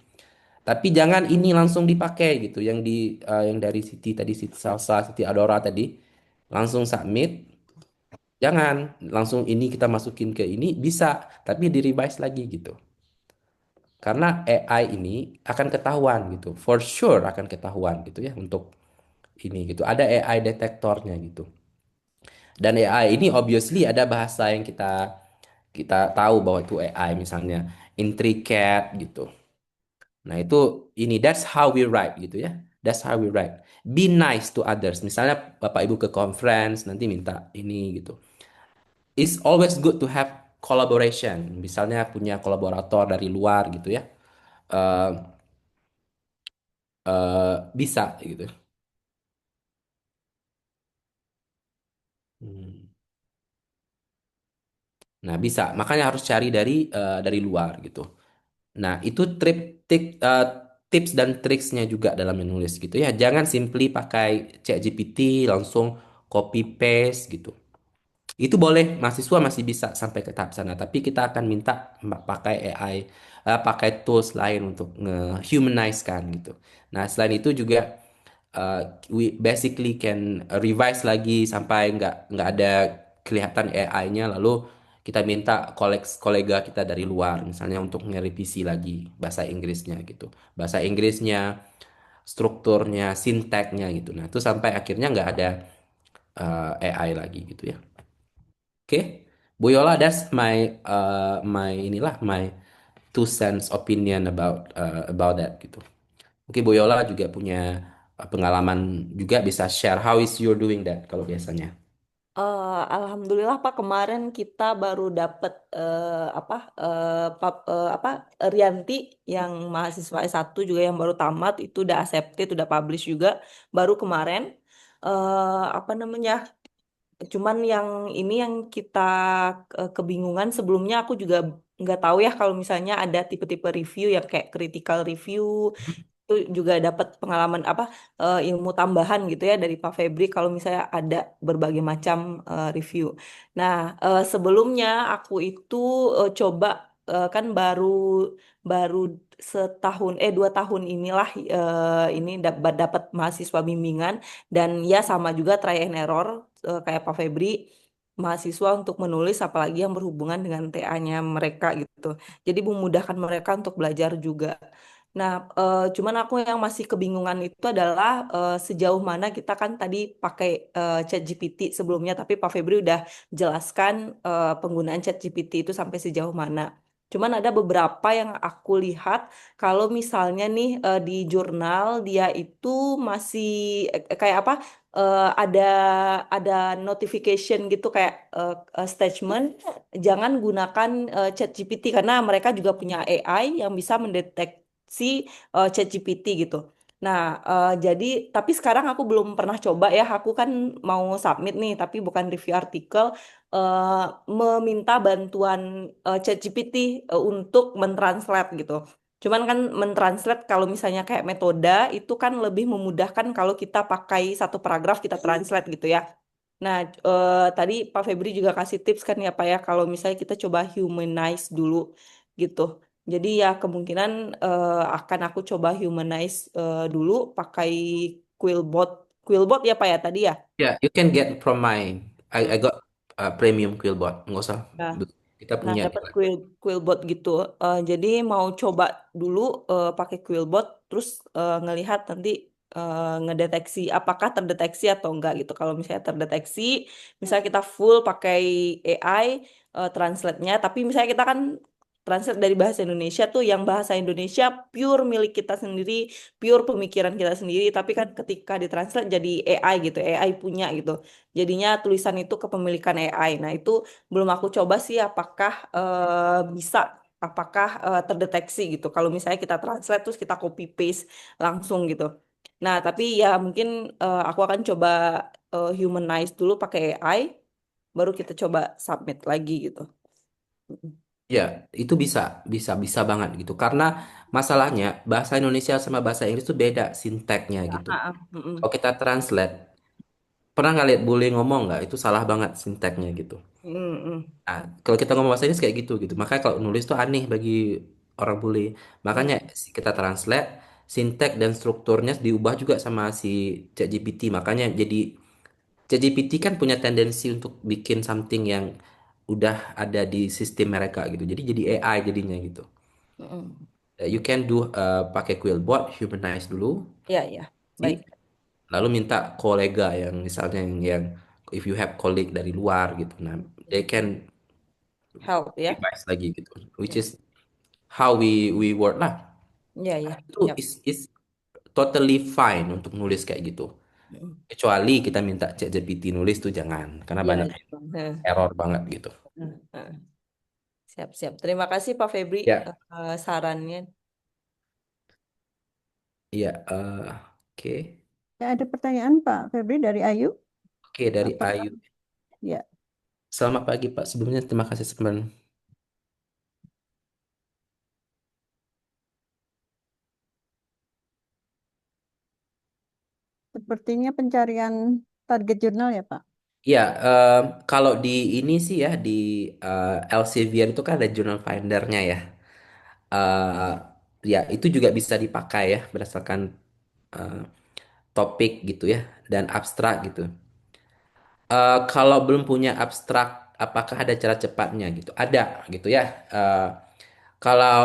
Tapi jangan ini langsung dipakai gitu. Yang dari Siti tadi, Siti Salsa, Siti Adora tadi, langsung submit. Jangan langsung ini kita masukin ke ini bisa, tapi di revise lagi gitu. Karena AI ini akan ketahuan gitu, for sure akan ketahuan gitu ya untuk ini gitu. Ada AI detektornya gitu. Dan AI ini obviously ada bahasa yang kita kita tahu bahwa itu AI, misalnya intricate gitu. Nah, itu ini that's how we write gitu ya. That's how we write. Be nice to others. Misalnya Bapak Ibu ke conference nanti minta ini gitu. It's always good to have collaboration. Misalnya punya kolaborator dari luar gitu ya. Eh bisa gitu. Hmm. Nah, bisa. Makanya harus cari dari luar gitu. Nah, itu tips dan triksnya juga dalam menulis gitu ya. Jangan simply pakai ChatGPT langsung copy paste gitu. Itu boleh, mahasiswa masih bisa sampai ke tahap sana, tapi kita akan minta pakai AI, pakai tools lain untuk nge-humanize kan gitu. Nah, selain itu juga we basically can revise lagi sampai nggak ada kelihatan AI-nya, lalu kita minta kolega kita dari luar misalnya untuk nge-revisi lagi bahasa Inggrisnya gitu. Bahasa Inggrisnya, strukturnya, sintaknya gitu. Nah, itu sampai akhirnya nggak ada AI lagi gitu ya. Oke, Bu Yola, that's my inilah my two cents opinion about that gitu. Mungkin Bu Yola juga punya pengalaman juga bisa share how is you doing that kalau biasanya. Alhamdulillah Pak, kemarin kita baru dapat apa apa Rianti yang mahasiswa S1 juga yang baru tamat itu udah accepted, udah publish juga baru kemarin. Apa namanya? Cuman yang ini yang kita kebingungan, sebelumnya aku juga nggak tahu ya kalau misalnya ada tipe-tipe review yang kayak critical review itu juga dapat pengalaman apa ilmu tambahan gitu ya dari Pak Febri kalau misalnya ada berbagai macam review. Nah, sebelumnya aku itu coba kan baru baru setahun 2 tahun inilah ini dapat mahasiswa bimbingan dan ya sama juga try and error kayak Pak Febri mahasiswa untuk menulis apalagi yang berhubungan dengan TA-nya mereka gitu. Jadi memudahkan mereka untuk belajar juga. Nah, cuman aku yang masih kebingungan itu adalah sejauh mana kita kan tadi pakai ChatGPT sebelumnya, tapi Pak Febri udah jelaskan penggunaan ChatGPT itu sampai sejauh mana. Cuman ada beberapa yang aku lihat kalau misalnya nih di jurnal dia itu masih kayak apa? Ada notification gitu kayak statement jangan gunakan ChatGPT karena mereka juga punya AI yang bisa mendeteksi ChatGPT gitu. Nah, jadi tapi sekarang aku belum pernah coba ya. Aku kan mau submit nih, tapi bukan review artikel. eh, Meminta bantuan ChatGPT untuk mentranslate gitu. Cuman kan mentranslate kalau misalnya kayak metode itu kan lebih memudahkan kalau kita pakai satu paragraf kita translate gitu ya. Nah, tadi Pak Febri juga kasih tips kan ya Pak ya kalau misalnya kita coba humanize dulu gitu. Jadi ya kemungkinan akan aku coba humanize dulu pakai Quillbot. Quillbot ya Pak ya tadi ya. Yeah, you can get from I got premium Quillbot, nggak usah. Nah, Kita Nah, punya. dapat Quillbot gitu. Jadi mau coba dulu pakai Quillbot, terus ngelihat nanti ngedeteksi apakah terdeteksi atau enggak gitu. Kalau misalnya terdeteksi, misalnya kita full pakai AI translate-nya, tapi misalnya kita kan translate dari bahasa Indonesia tuh yang bahasa Indonesia pure milik kita sendiri, pure pemikiran kita sendiri, tapi kan ketika ditranslate jadi AI gitu, AI punya gitu. Jadinya tulisan itu kepemilikan AI. Nah, itu belum aku coba sih apakah bisa apakah terdeteksi gitu kalau misalnya kita translate terus kita copy paste langsung gitu. Nah, tapi ya mungkin aku akan coba humanize dulu pakai AI baru kita coba submit lagi gitu. Ya, itu bisa, bisa banget gitu. Karena masalahnya bahasa Indonesia sama bahasa Inggris itu beda sintaknya Ah, gitu. ah, ah. Mm-mm. Kalau kita translate, pernah nggak lihat bule ngomong nggak? Itu salah banget sintaknya gitu. Mm-mm. Nah, kalau kita ngomong bahasa Inggris kayak gitu gitu. Makanya kalau nulis tuh aneh bagi orang bule. Makanya kita translate, sintek dan strukturnya diubah juga sama si ChatGPT. Makanya jadi ChatGPT kan punya tendensi untuk bikin something yang udah ada di sistem mereka gitu. Jadi AI jadinya gitu. Mm-mm. You can do pakai Quillbot, humanize dulu, Ya, ya. sih. Baik. Lalu minta kolega yang misalnya yang if you have colleague dari luar gitu, nah they can Help ya. revise lagi gitu, which Ya, is how we work lah. ya, ya. Itu Yap. is totally fine untuk nulis kayak gitu. Mm. Kecuali kita minta ChatGPT nulis tuh jangan, karena Ya, banyak jangan. Nah, error banget gitu. nah, nah. Siap, siap. Terima kasih Pak Febri Ya, sarannya. iya, oke, Ya, ada pertanyaan Pak Febri dari Ayu. oke dari Apakah? Ayu. Ya, Selamat pagi Pak. Sebelumnya terima kasih teman. sepertinya pencarian target jurnal ya Pak. Ya, kalau di ini sih ya di Elsevier itu kan ada journal findernya ya. eh Ya itu juga bisa dipakai ya berdasarkan eh, topik gitu ya dan abstrak gitu. Kalau belum punya abstrak, apakah ada cara cepatnya gitu? Ada gitu ya. Kalau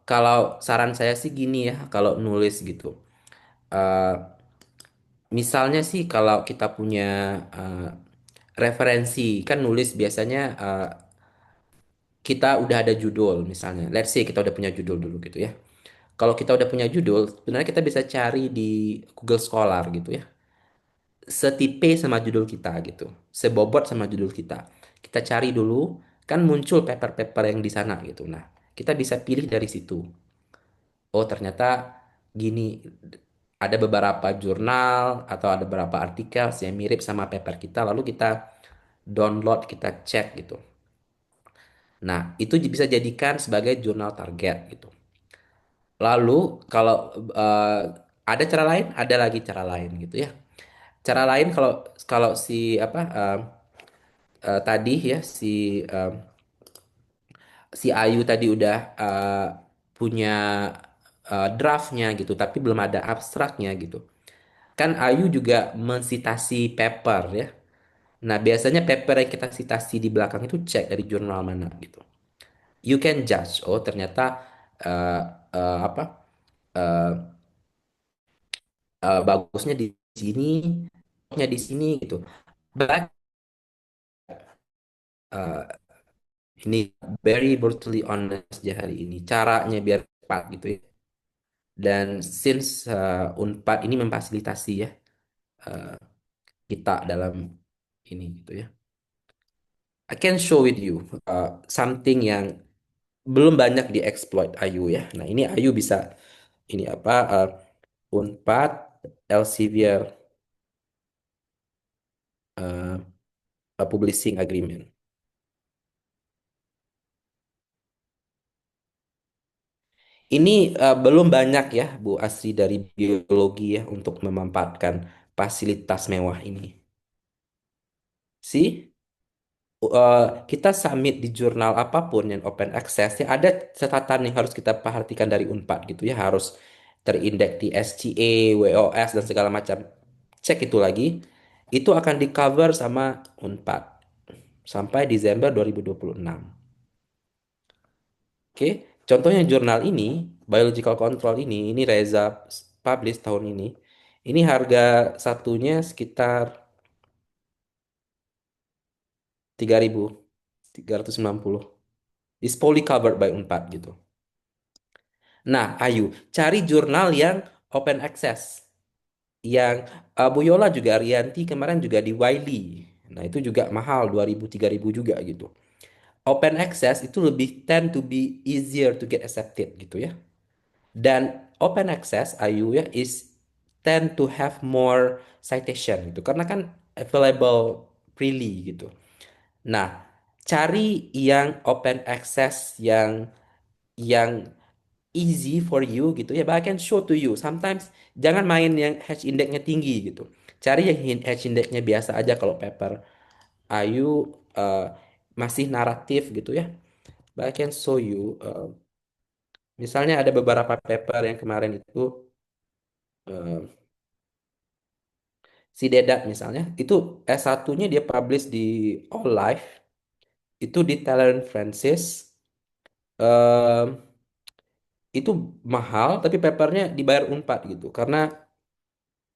kalau saran saya sih gini ya, kalau nulis gitu. Eh, Misalnya sih kalau kita punya eh, referensi kan nulis biasanya kita udah ada judul misalnya. Let's say kita udah punya judul dulu gitu ya. Kalau kita udah punya judul, sebenarnya kita bisa cari di Google Scholar gitu ya. Setipe sama judul kita gitu. Sebobot sama judul kita. Kita cari dulu, kan muncul paper-paper yang di sana gitu. Nah, kita bisa pilih dari situ. Oh, ternyata gini, ada beberapa jurnal atau ada beberapa artikel yang mirip sama paper kita, lalu kita download, kita cek gitu. Nah, itu bisa jadikan sebagai jurnal target gitu. Lalu kalau eh, ada cara lain, ada lagi cara lain gitu ya. Cara lain kalau kalau si apa tadi ya si Ayu tadi udah punya draftnya gitu, tapi belum ada abstraknya gitu. Kan Ayu juga mensitasi paper ya. Nah, biasanya paper yang kita citasi di belakang itu cek dari jurnal mana gitu. You can judge. Oh, ternyata eh, apa? eh, bagusnya di sini, nya di sini gitu. But uh, ini very brutally honest ya hari ini. Caranya biar cepat gitu ya. Dan since Unpad ini memfasilitasi ya uh, kita dalam ini gitu ya. I can show with you something yang belum banyak dieksploit Ayu ya. Nah ini Ayu bisa ini apa Unpad Elsevier uh, Publishing Agreement. Ini belum banyak ya Bu Asri dari biologi ya untuk memanfaatkan fasilitas mewah ini. Sih, kita submit di jurnal apapun yang open access ya ada catatan yang harus kita perhatikan dari Unpad gitu ya harus terindeks di SCA, WOS dan segala macam. Cek itu lagi. Itu akan di cover sama Unpad sampai Desember 2026. Oke, contohnya jurnal ini, Biological Control ini Reza publish tahun ini. Ini harga satunya sekitar 3.390. Is fully covered by Unpad gitu. Nah, ayo cari jurnal yang open access. Yang Bu Yola juga Arianti kemarin juga di Wiley. Nah, itu juga mahal 2.000 3.000 juga gitu. Open access itu lebih tend to be easier to get accepted gitu ya. Dan open access IU ya is tend to have more citation gitu karena kan available freely gitu. Nah, cari yang open access yang easy for you gitu ya, but I can show to you. Sometimes jangan main yang hash indexnya tinggi gitu. Cari yang hash indexnya biasa aja kalau paper IU masih naratif gitu ya. But I can show you. Misalnya ada beberapa paper yang kemarin itu eh, si Dedat misalnya, itu S1-nya dia publish di All Life, itu di Taylor Francis, eh, itu mahal tapi papernya dibayar Unpad gitu, karena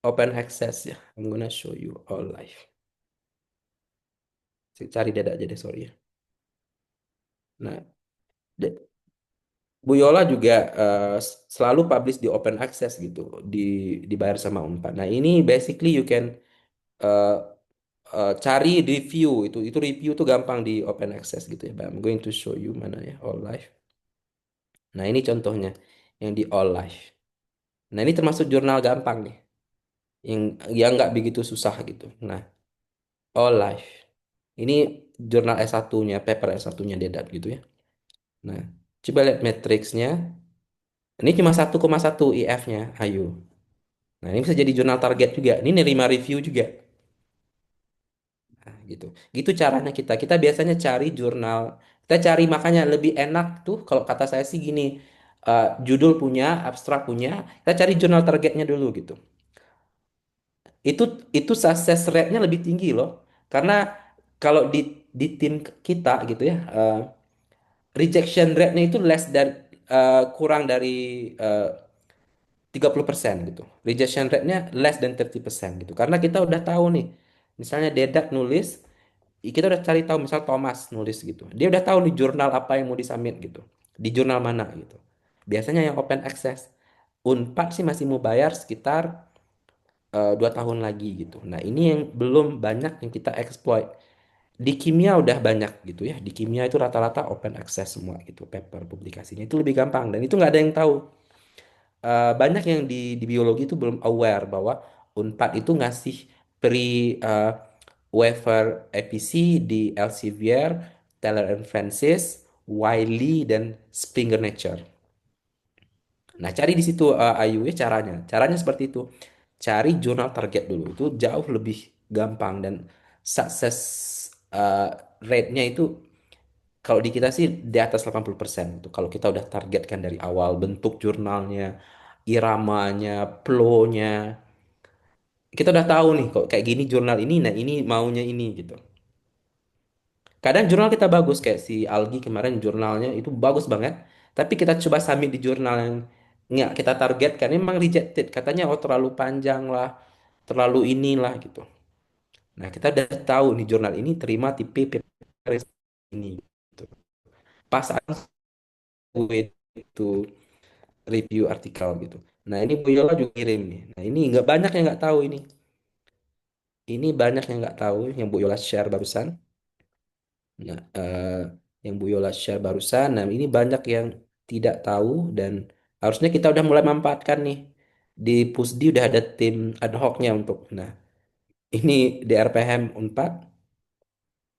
open access ya. I'm gonna show you All Life. Cari Dedat aja deh, sorry ya. Nah, De- Bu Yola juga selalu publish di open access gitu, dibayar sama Unpad. Nah, ini basically you can eh, cari review, itu review tuh gampang di open access gitu ya. But I'm going to show you mana ya All Life. Nah, ini contohnya yang di All Life. Nah, ini termasuk jurnal gampang nih, yang nggak begitu susah gitu. Nah, All Life. Ini jurnal S1-nya, paper S1-nya Dedat gitu ya. Nah, coba lihat matriksnya. Ini cuma 1,1 IF-nya, ayo. Nah, ini bisa jadi jurnal target juga. Ini nerima review juga. Nah, gitu. Gitu caranya kita. Kita biasanya cari jurnal. Kita cari makanya lebih enak tuh kalau kata saya sih gini. Judul punya, abstrak punya. Kita cari jurnal targetnya dulu gitu. Itu itu success rate-nya lebih tinggi loh. Karena kalau di tim kita gitu ya, rejection rate-nya itu kurang dari eh, 30% gitu. Rejection rate-nya less than 30% gitu. Karena kita udah tahu nih, misalnya Dedak nulis, kita udah cari tahu misal Thomas nulis gitu. Dia udah tahu di jurnal apa yang mau disubmit gitu. Di jurnal mana gitu. Biasanya yang open access. Unpad sih masih mau bayar sekitar 2 tahun lagi gitu. Nah, ini yang belum banyak yang kita exploit. Di kimia udah banyak gitu ya. Di kimia itu rata-rata open access semua gitu. Paper publikasinya itu lebih gampang. Dan itu nggak ada yang tahu. Banyak yang di biologi itu belum aware bahwa Unpad itu ngasih pre uh, waiver EPC di Elsevier, Taylor and Francis, Wiley dan Springer Nature. Nah, cari di situ Ayu ya caranya. Caranya seperti itu. Cari jurnal target dulu. Itu jauh lebih gampang dan sukses uh, rate-nya itu kalau di kita sih di atas 80% gitu. Kalau kita udah targetkan dari awal bentuk jurnalnya, iramanya, flow-nya, kita udah tahu nih kok kayak gini jurnal ini, nah ini maunya ini gitu. Kadang jurnal kita bagus kayak si Algi kemarin jurnalnya itu bagus banget, tapi kita coba submit di jurnal yang nggak kita targetkan, memang rejected. Katanya oh terlalu panjang lah, terlalu inilah gitu. Nah kita udah tahu nih jurnal ini terima tipe paper ini. Gitu. Pas itu review artikel gitu. Nah ini Bu Yola juga kirim nih. Nah ini nggak banyak yang nggak tahu ini. Ini banyak yang nggak tahu yang Bu Yola share barusan. Nah, yang Bu Yola share barusan. Nah ini banyak yang tidak tahu dan harusnya kita udah mulai memanfaatkan nih. Di Pusdi udah ada tim ad hocnya untuk. Nah ini di RPM Unpad.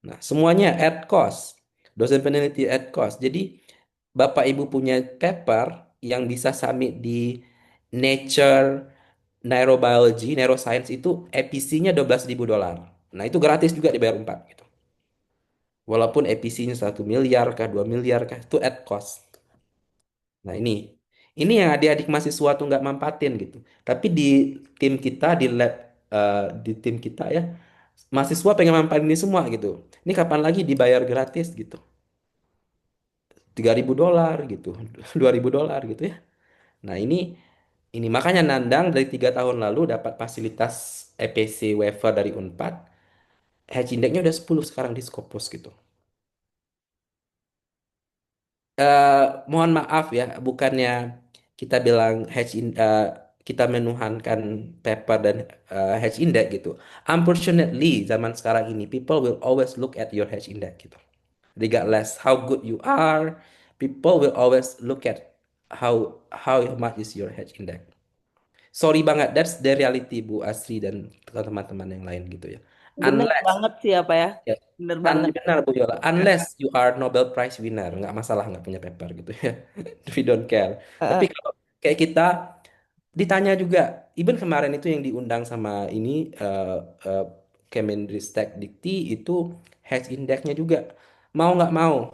Nah semuanya at cost. Dosen peneliti at cost. Jadi Bapak Ibu punya paper yang bisa submit di Nature Neurobiology, Neuroscience itu EPC-nya $12.000. Nah, itu gratis juga dibayar 4 gitu. Walaupun EPC-nya 1 miliar kah, 2 miliar kah, itu at cost. Nah, ini yang adik-adik mahasiswa tuh nggak mampatin gitu. Tapi di tim kita, di lab, di tim kita ya, mahasiswa pengen mampatin ini semua gitu. Ini kapan lagi dibayar gratis gitu. $3.000 gitu, $2.000 gitu ya. Nah, ini makanya Nandang dari 3 tahun lalu dapat fasilitas EPC waiver dari Unpad. Hedge indexnya udah 10 sekarang di Scopus gitu. Eh, Mohon maaf ya, bukannya kita bilang kita menuhankan paper dan hedge index gitu. Unfortunately, zaman sekarang ini people will always look at your hedge index gitu. Regardless how good you are, people will always look at how much is your hedge index. Sorry banget, that's the reality Bu Asri dan teman-teman yang lain gitu ya. Bener Unless banget sih apa ya? ya, Bener banget. benar Bu Yola, unless you are Nobel Prize winner, nggak masalah nggak punya paper gitu ya. We don't care. Tapi Heeh. kalau kayak kita ditanya juga, even kemarin itu yang diundang sama ini eh, Kemendristek Dikti itu hedge indexnya juga mau nggak mau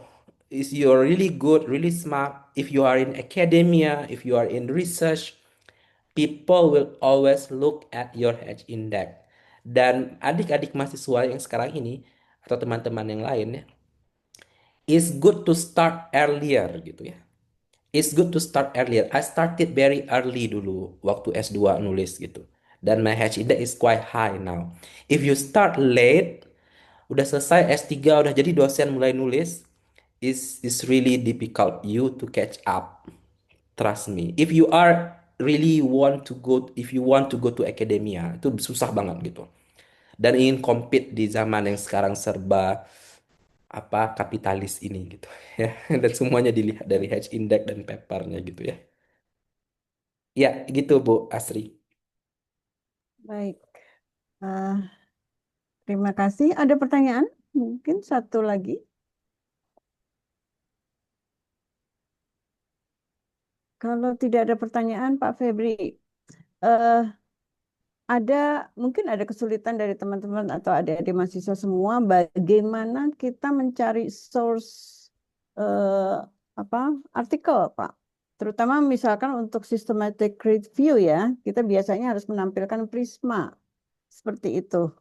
is you're really good, really smart, if you are in academia, if you are in research, people will always look at your H index. Dan adik-adik mahasiswa yang sekarang ini atau teman-teman yang lain ya, it's good to start earlier gitu ya. It's good to start earlier. I started very early dulu waktu S2 nulis gitu. Dan my H index is quite high now. If you start late, udah selesai S3 udah jadi dosen mulai nulis, is really difficult you to catch up. Trust me. If you are really want to go, if you want to go to academia, itu susah banget gitu. Dan ingin compete di zaman yang sekarang serba apa kapitalis ini gitu ya. Dan semuanya dilihat dari H index dan papernya gitu ya. Ya, gitu Bu Asri. Baik. Eh, terima kasih. Ada pertanyaan? Mungkin satu lagi. Kalau tidak ada pertanyaan, Pak Febri, eh, mungkin ada kesulitan dari teman-teman atau adik-adik mahasiswa semua, bagaimana kita mencari source eh, apa artikel, Pak. Terutama misalkan untuk systematic review ya, kita biasanya harus menampilkan Prisma seperti itu.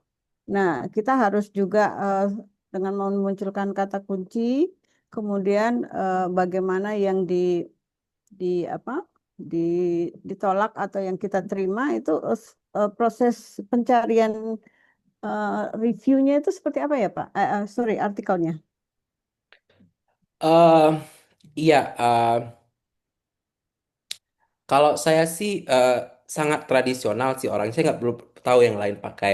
Nah, kita harus juga dengan memunculkan kata kunci, kemudian bagaimana yang di apa di ditolak atau yang kita terima itu proses pencarian reviewnya itu seperti apa ya Pak? Sorry, artikelnya. eh iya, kalau saya sih sangat tradisional sih orang. Saya nggak belum tahu yang lain pakai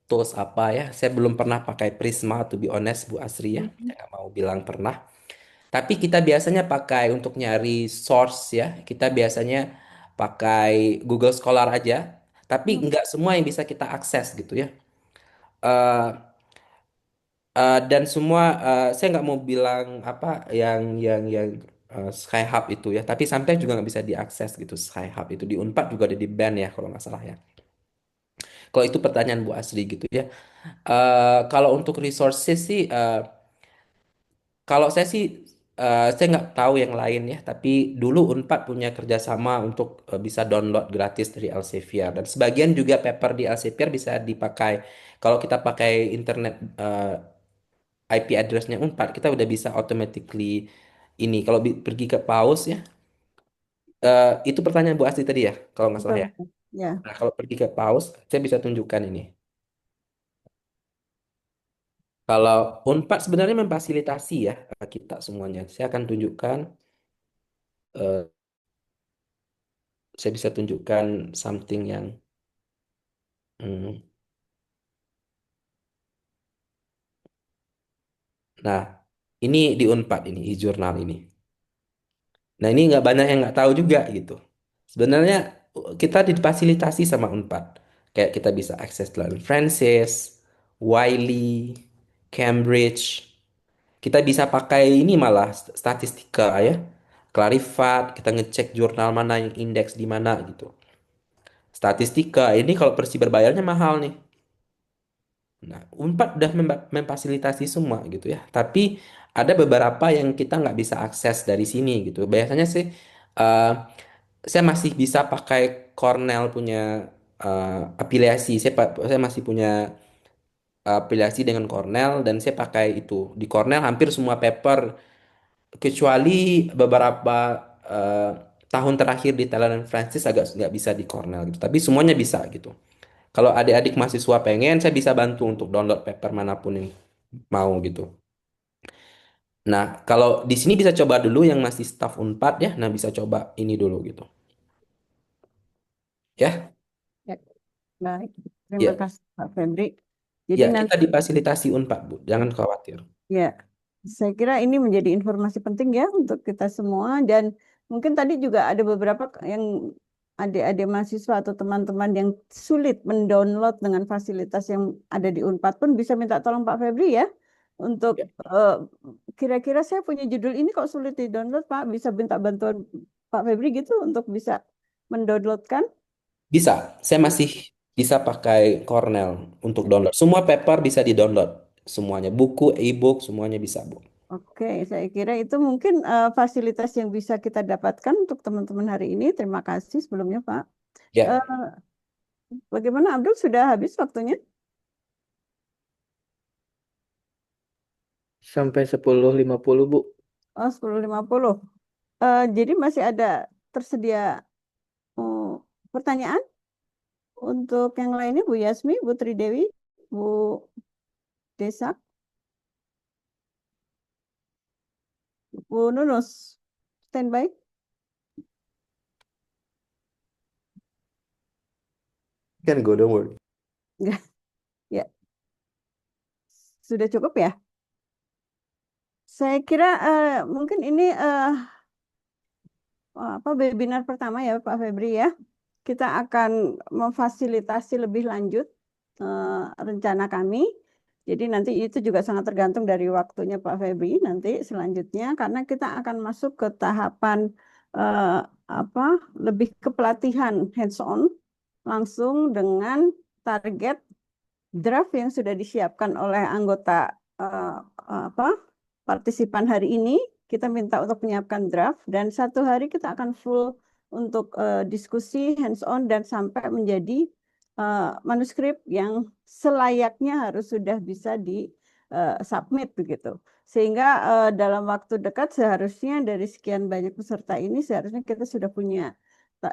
tools apa ya. Saya belum pernah pakai Prisma, to be honest, Bu Asri ya. Saya Mhm. nggak mau bilang pernah. Tapi kita biasanya pakai untuk nyari source ya. Kita biasanya pakai Google Scholar aja. Tapi nggak semua yang bisa kita akses gitu ya. Eh, dan semua saya nggak mau bilang apa yang Skyhub itu ya. Tapi sampai juga nggak bisa diakses gitu Skyhub itu di Unpad juga ada di ban ya kalau nggak salah ya. Kalau itu pertanyaan Bu Asri gitu ya. Kalau untuk resources sih, kalau saya sih, saya nggak tahu yang lain ya. Tapi dulu Unpad punya kerjasama untuk bisa download gratis dari Elsevier. Dan sebagian juga paper di Elsevier bisa dipakai. Kalau kita pakai internet IP addressnya Unpad, kita udah bisa automatically ini. Kalau pergi ke Paus ya, itu pertanyaan Bu Asri tadi ya, kalau nggak salah Betul, ya. betul. Ya, Nah, kalau pergi ke Paus, saya bisa tunjukkan ini. Kalau Unpad sebenarnya memfasilitasi ya kita semuanya. Saya akan tunjukkan, eh, saya bisa tunjukkan something yang, hmm, nah ini di Unpad ini, e-jurnal ini. Nah ini nggak banyak yang nggak tahu juga gitu. Sebenarnya kita difasilitasi sama Unpad. Kayak kita bisa akses Land Francis, Wiley, Cambridge. Kita bisa pakai ini malah statistika ya. Clarivate, kita ngecek jurnal mana yang indeks di mana gitu. Statistika ini kalau Persi berbayarnya mahal nih. Nah, Unpad udah memfasilitasi semua gitu ya. Tapi ada beberapa yang kita nggak bisa akses dari sini gitu. Biasanya sih eh, saya masih bisa pakai Cornell punya afiliasi. Saya masih punya afiliasi dengan Cornell dan saya pakai itu. Di Cornell hampir semua paper kecuali beberapa eh, tahun terakhir di Talent Francis agak nggak bisa di Cornell gitu. Tapi semuanya bisa gitu. Kalau adik-adik mahasiswa pengen, saya bisa bantu untuk download paper manapun yang mau gitu. Nah, kalau di sini bisa coba dulu yang masih staff Unpad ya. Nah, bisa coba ini dulu gitu. Ya, ya, baik. Terima ya, kasih Pak Febri. Jadi ya, kita nanti difasilitasi Unpad, Bu. Jangan khawatir. ya, saya kira ini menjadi informasi penting ya untuk kita semua dan mungkin tadi juga ada beberapa yang adik-adik mahasiswa atau teman-teman yang sulit mendownload dengan fasilitas yang ada di Unpad pun bisa minta tolong Pak Febri ya untuk Ya. eh, kira-kira saya punya judul ini kok sulit di-download Pak, bisa minta bantuan Pak Febri gitu untuk bisa mendownloadkan. Bisa. Saya masih bisa pakai Cornell untuk download. Semua paper bisa di-download. Semuanya. Buku, e-book, semuanya bisa, Bu. Oke, saya kira itu mungkin fasilitas yang bisa kita dapatkan untuk teman-teman hari ini. Terima kasih sebelumnya, Pak. Ya, Eh, Bagaimana Abdul, sudah habis waktunya? Sampai 10.50, Bu. Oh, 10.50. Jadi masih ada tersedia oh, pertanyaan untuk yang lainnya, Bu Yasmi, Bu Tridewi, Bu Desak, Bu Nunus. Standby? can go, don't worry. Enggak. Ya, sudah cukup ya? Saya kira mungkin ini apa webinar pertama ya Pak Febri ya. Kita akan memfasilitasi lebih lanjut rencana kami. Jadi nanti itu juga sangat tergantung dari waktunya Pak Febri nanti selanjutnya karena kita akan masuk ke tahapan eh, apa lebih ke pelatihan hands-on langsung dengan target draft yang sudah disiapkan oleh anggota eh, apa partisipan hari ini. Kita minta untuk menyiapkan draft dan satu hari kita akan full untuk diskusi hands-on dan sampai menjadi manuskrip yang selayaknya harus sudah bisa di submit begitu. Sehingga dalam waktu dekat seharusnya dari sekian banyak peserta ini seharusnya kita sudah punya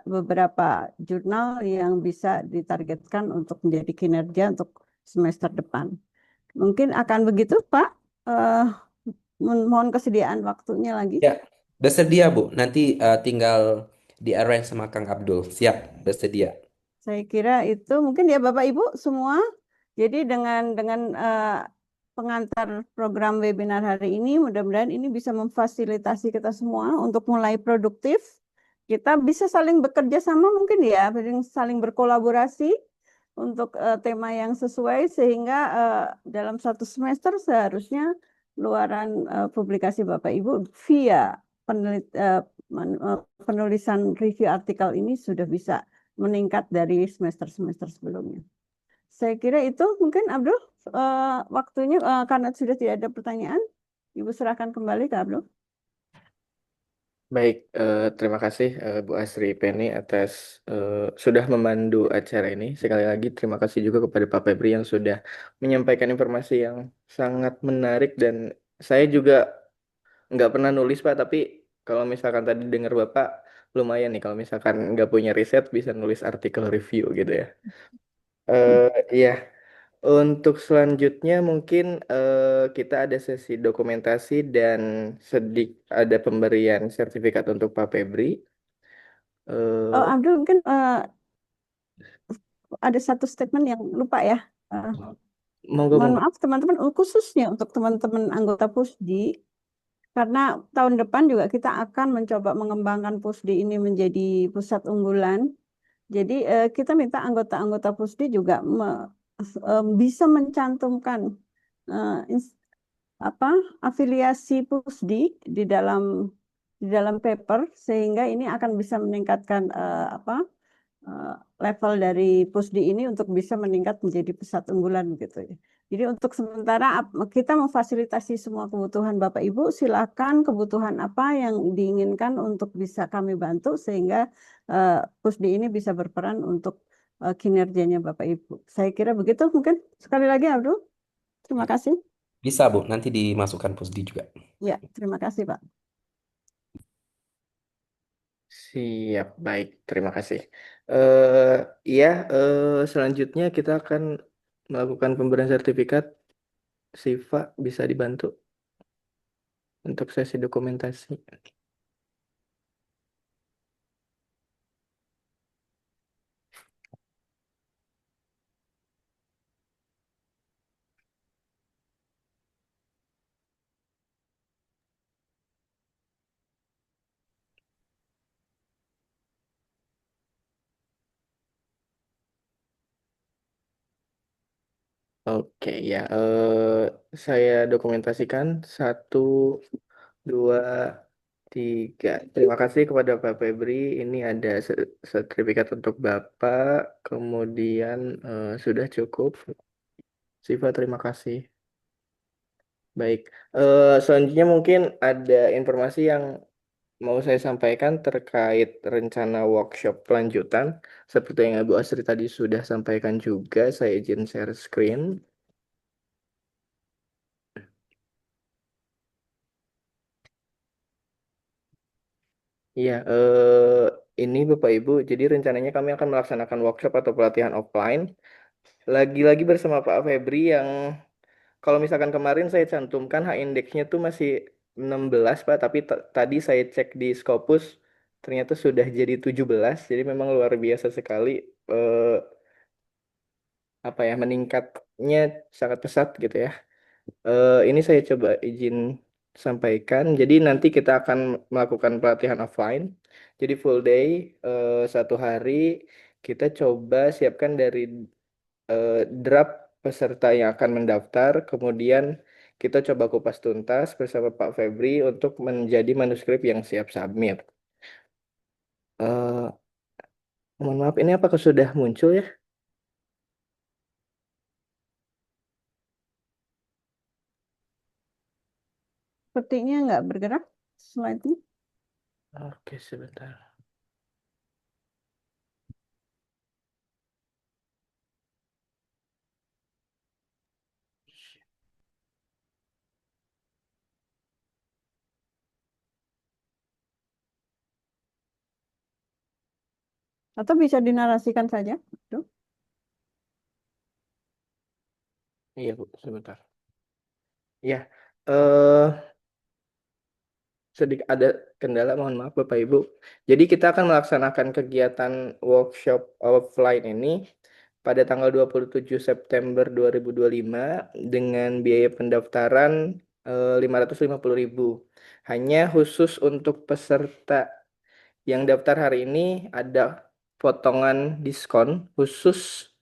beberapa jurnal yang bisa ditargetkan untuk menjadi kinerja untuk semester depan. Mungkin akan begitu, Pak. Eh, Mohon kesediaan waktunya lagi. Ya, bersedia Bu. Nanti tinggal di arrange sama Kang Abdul. Siap, bersedia. Saya kira itu mungkin ya Bapak Ibu semua. Jadi dengan pengantar program webinar hari ini, mudah-mudahan ini bisa memfasilitasi kita semua untuk mulai produktif. Kita bisa saling bekerja sama mungkin ya, saling berkolaborasi untuk tema yang sesuai sehingga dalam satu semester seharusnya luaran publikasi Bapak Ibu via penulisan review artikel ini sudah bisa meningkat dari semester-semester sebelumnya. Saya kira itu mungkin Abdul waktunya karena sudah tidak ada pertanyaan, Ibu serahkan kembali ke Abdul. Baik, terima kasih Bu Asri Penny atas sudah memandu acara ini. Sekali lagi terima kasih juga kepada Pak Febri yang sudah menyampaikan informasi yang sangat menarik dan saya juga nggak pernah nulis Pak, tapi kalau misalkan tadi dengar Bapak lumayan nih kalau misalkan nggak punya riset bisa nulis artikel review gitu ya. Iya, untuk selanjutnya mungkin kita ada sesi dokumentasi dan ada pemberian sertifikat untuk Pak Febri. Oh, Eh, Abdul mungkin ada satu statement yang lupa ya. Eh, Monggo, Mohon monggo. maaf teman-teman, khususnya untuk teman-teman anggota Pusdi, karena tahun depan juga kita akan mencoba mengembangkan Pusdi ini menjadi pusat unggulan. Jadi kita minta anggota-anggota Pusdi juga bisa mencantumkan eh, ins- apa afiliasi Pusdi di dalam paper sehingga ini akan bisa meningkatkan eh, level dari Pusdi ini untuk bisa meningkat menjadi pusat unggulan gitu ya. Jadi untuk sementara kita memfasilitasi semua kebutuhan Bapak Ibu, silakan kebutuhan apa yang diinginkan untuk bisa kami bantu sehingga Pusdi ini bisa berperan untuk kinerjanya Bapak Ibu. Saya kira begitu mungkin. Sekali lagi Abdul, terima kasih. Bisa Bu, nanti dimasukkan Pusdi juga. Ya, terima kasih Pak. Siap, baik. Terima kasih. Eh iya, selanjutnya kita akan melakukan pemberian sertifikat. Siva bisa dibantu untuk sesi dokumentasi. Oke ya, saya dokumentasikan 1, 2, 3. Terima kasih kepada Pak Febri. Ini ada sertifikat untuk Bapak. Kemudian sudah cukup. Siva, terima kasih. Baik. Selanjutnya mungkin ada informasi yang mau saya sampaikan terkait rencana workshop lanjutan. Seperti yang Ibu Asri tadi sudah sampaikan juga, saya izin share screen. Iya, ini Bapak Ibu, jadi rencananya kami akan melaksanakan workshop atau pelatihan offline. Lagi-lagi bersama Pak Febri yang kalau misalkan kemarin saya cantumkan H-indeksnya tuh masih 16 Pak, tapi tadi saya cek di Scopus ternyata sudah jadi 17, jadi memang luar biasa sekali eh, apa ya meningkatnya sangat pesat gitu ya. Ini saya coba izin sampaikan. Jadi nanti kita akan melakukan pelatihan offline. Jadi full day, 1 hari. Kita coba siapkan dari eh, draft peserta yang akan mendaftar. Kemudian kita coba kupas tuntas bersama Pak Febri untuk menjadi manuskrip yang siap submit. Eh, Mohon maaf, ini apakah sudah muncul ya? Sepertinya nggak bergerak slide-nya. Oke, sebentar. Atau bisa dinarasikan saja. Tuh. Iya, Bu, sebentar. Ya, eh sedikit ada kendala, mohon maaf Bapak Ibu. Jadi kita akan melaksanakan kegiatan workshop offline ini pada tanggal 27 September 2025 dengan biaya pendaftaran 550.000. Hanya khusus untuk peserta yang daftar hari ini ada potongan diskon khusus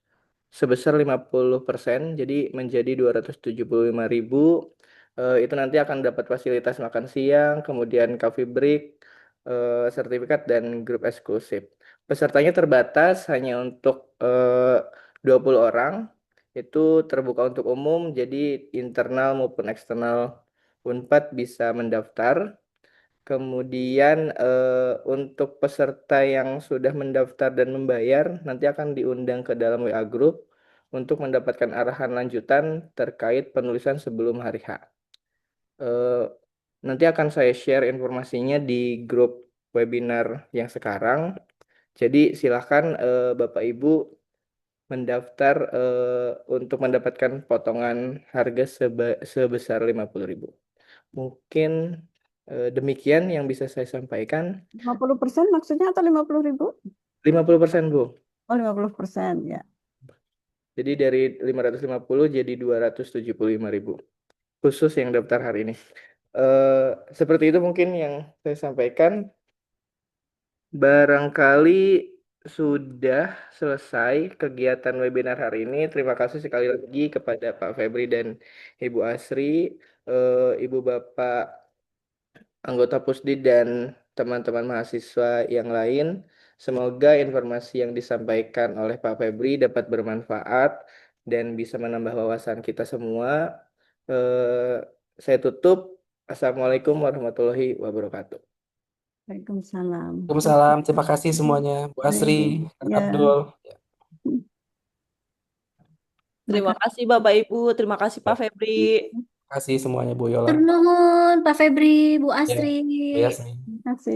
sebesar 50%, jadi menjadi 275.000. Itu nanti akan dapat fasilitas makan siang, kemudian coffee break, sertifikat, dan grup eksklusif. Pesertanya terbatas hanya untuk 20 orang, itu terbuka untuk umum, jadi internal maupun eksternal Unpad bisa mendaftar. Kemudian untuk peserta yang sudah mendaftar dan membayar nanti akan diundang ke dalam WA Group untuk mendapatkan arahan lanjutan terkait penulisan sebelum hari H. Eh, Nanti akan saya share informasinya di grup webinar yang sekarang. Jadi silakan Bapak Ibu mendaftar untuk mendapatkan potongan harga sebesar 50.000. Mungkin demikian yang bisa saya sampaikan. 50% maksudnya atau 50.000? 50% Bu. Oh, 50% ya. Jadi dari 550 jadi 275.000. Khusus yang daftar hari ini. Seperti itu mungkin yang saya sampaikan. Barangkali sudah selesai kegiatan webinar hari ini. Terima kasih sekali lagi kepada Pak Febri dan Ibu Asri, Ibu Bapak anggota Pusdit dan teman-teman mahasiswa yang lain. Semoga informasi yang disampaikan oleh Pak Febri dapat bermanfaat dan bisa menambah wawasan kita semua. Eh, saya tutup. Assalamualaikum warahmatullahi wabarakatuh. Waalaikumsalam. Waalaikumsalam. Terima kasih semuanya, Bu Asri, Kak Ya. Abdul. Terima kasih Bapak Ibu, terima kasih Pak Febri. Terima kasih semuanya, Bu Yola. Tur nuhun, Pak Febri, Bu Ya, Astri. Bu Yasmin. Terima kasih.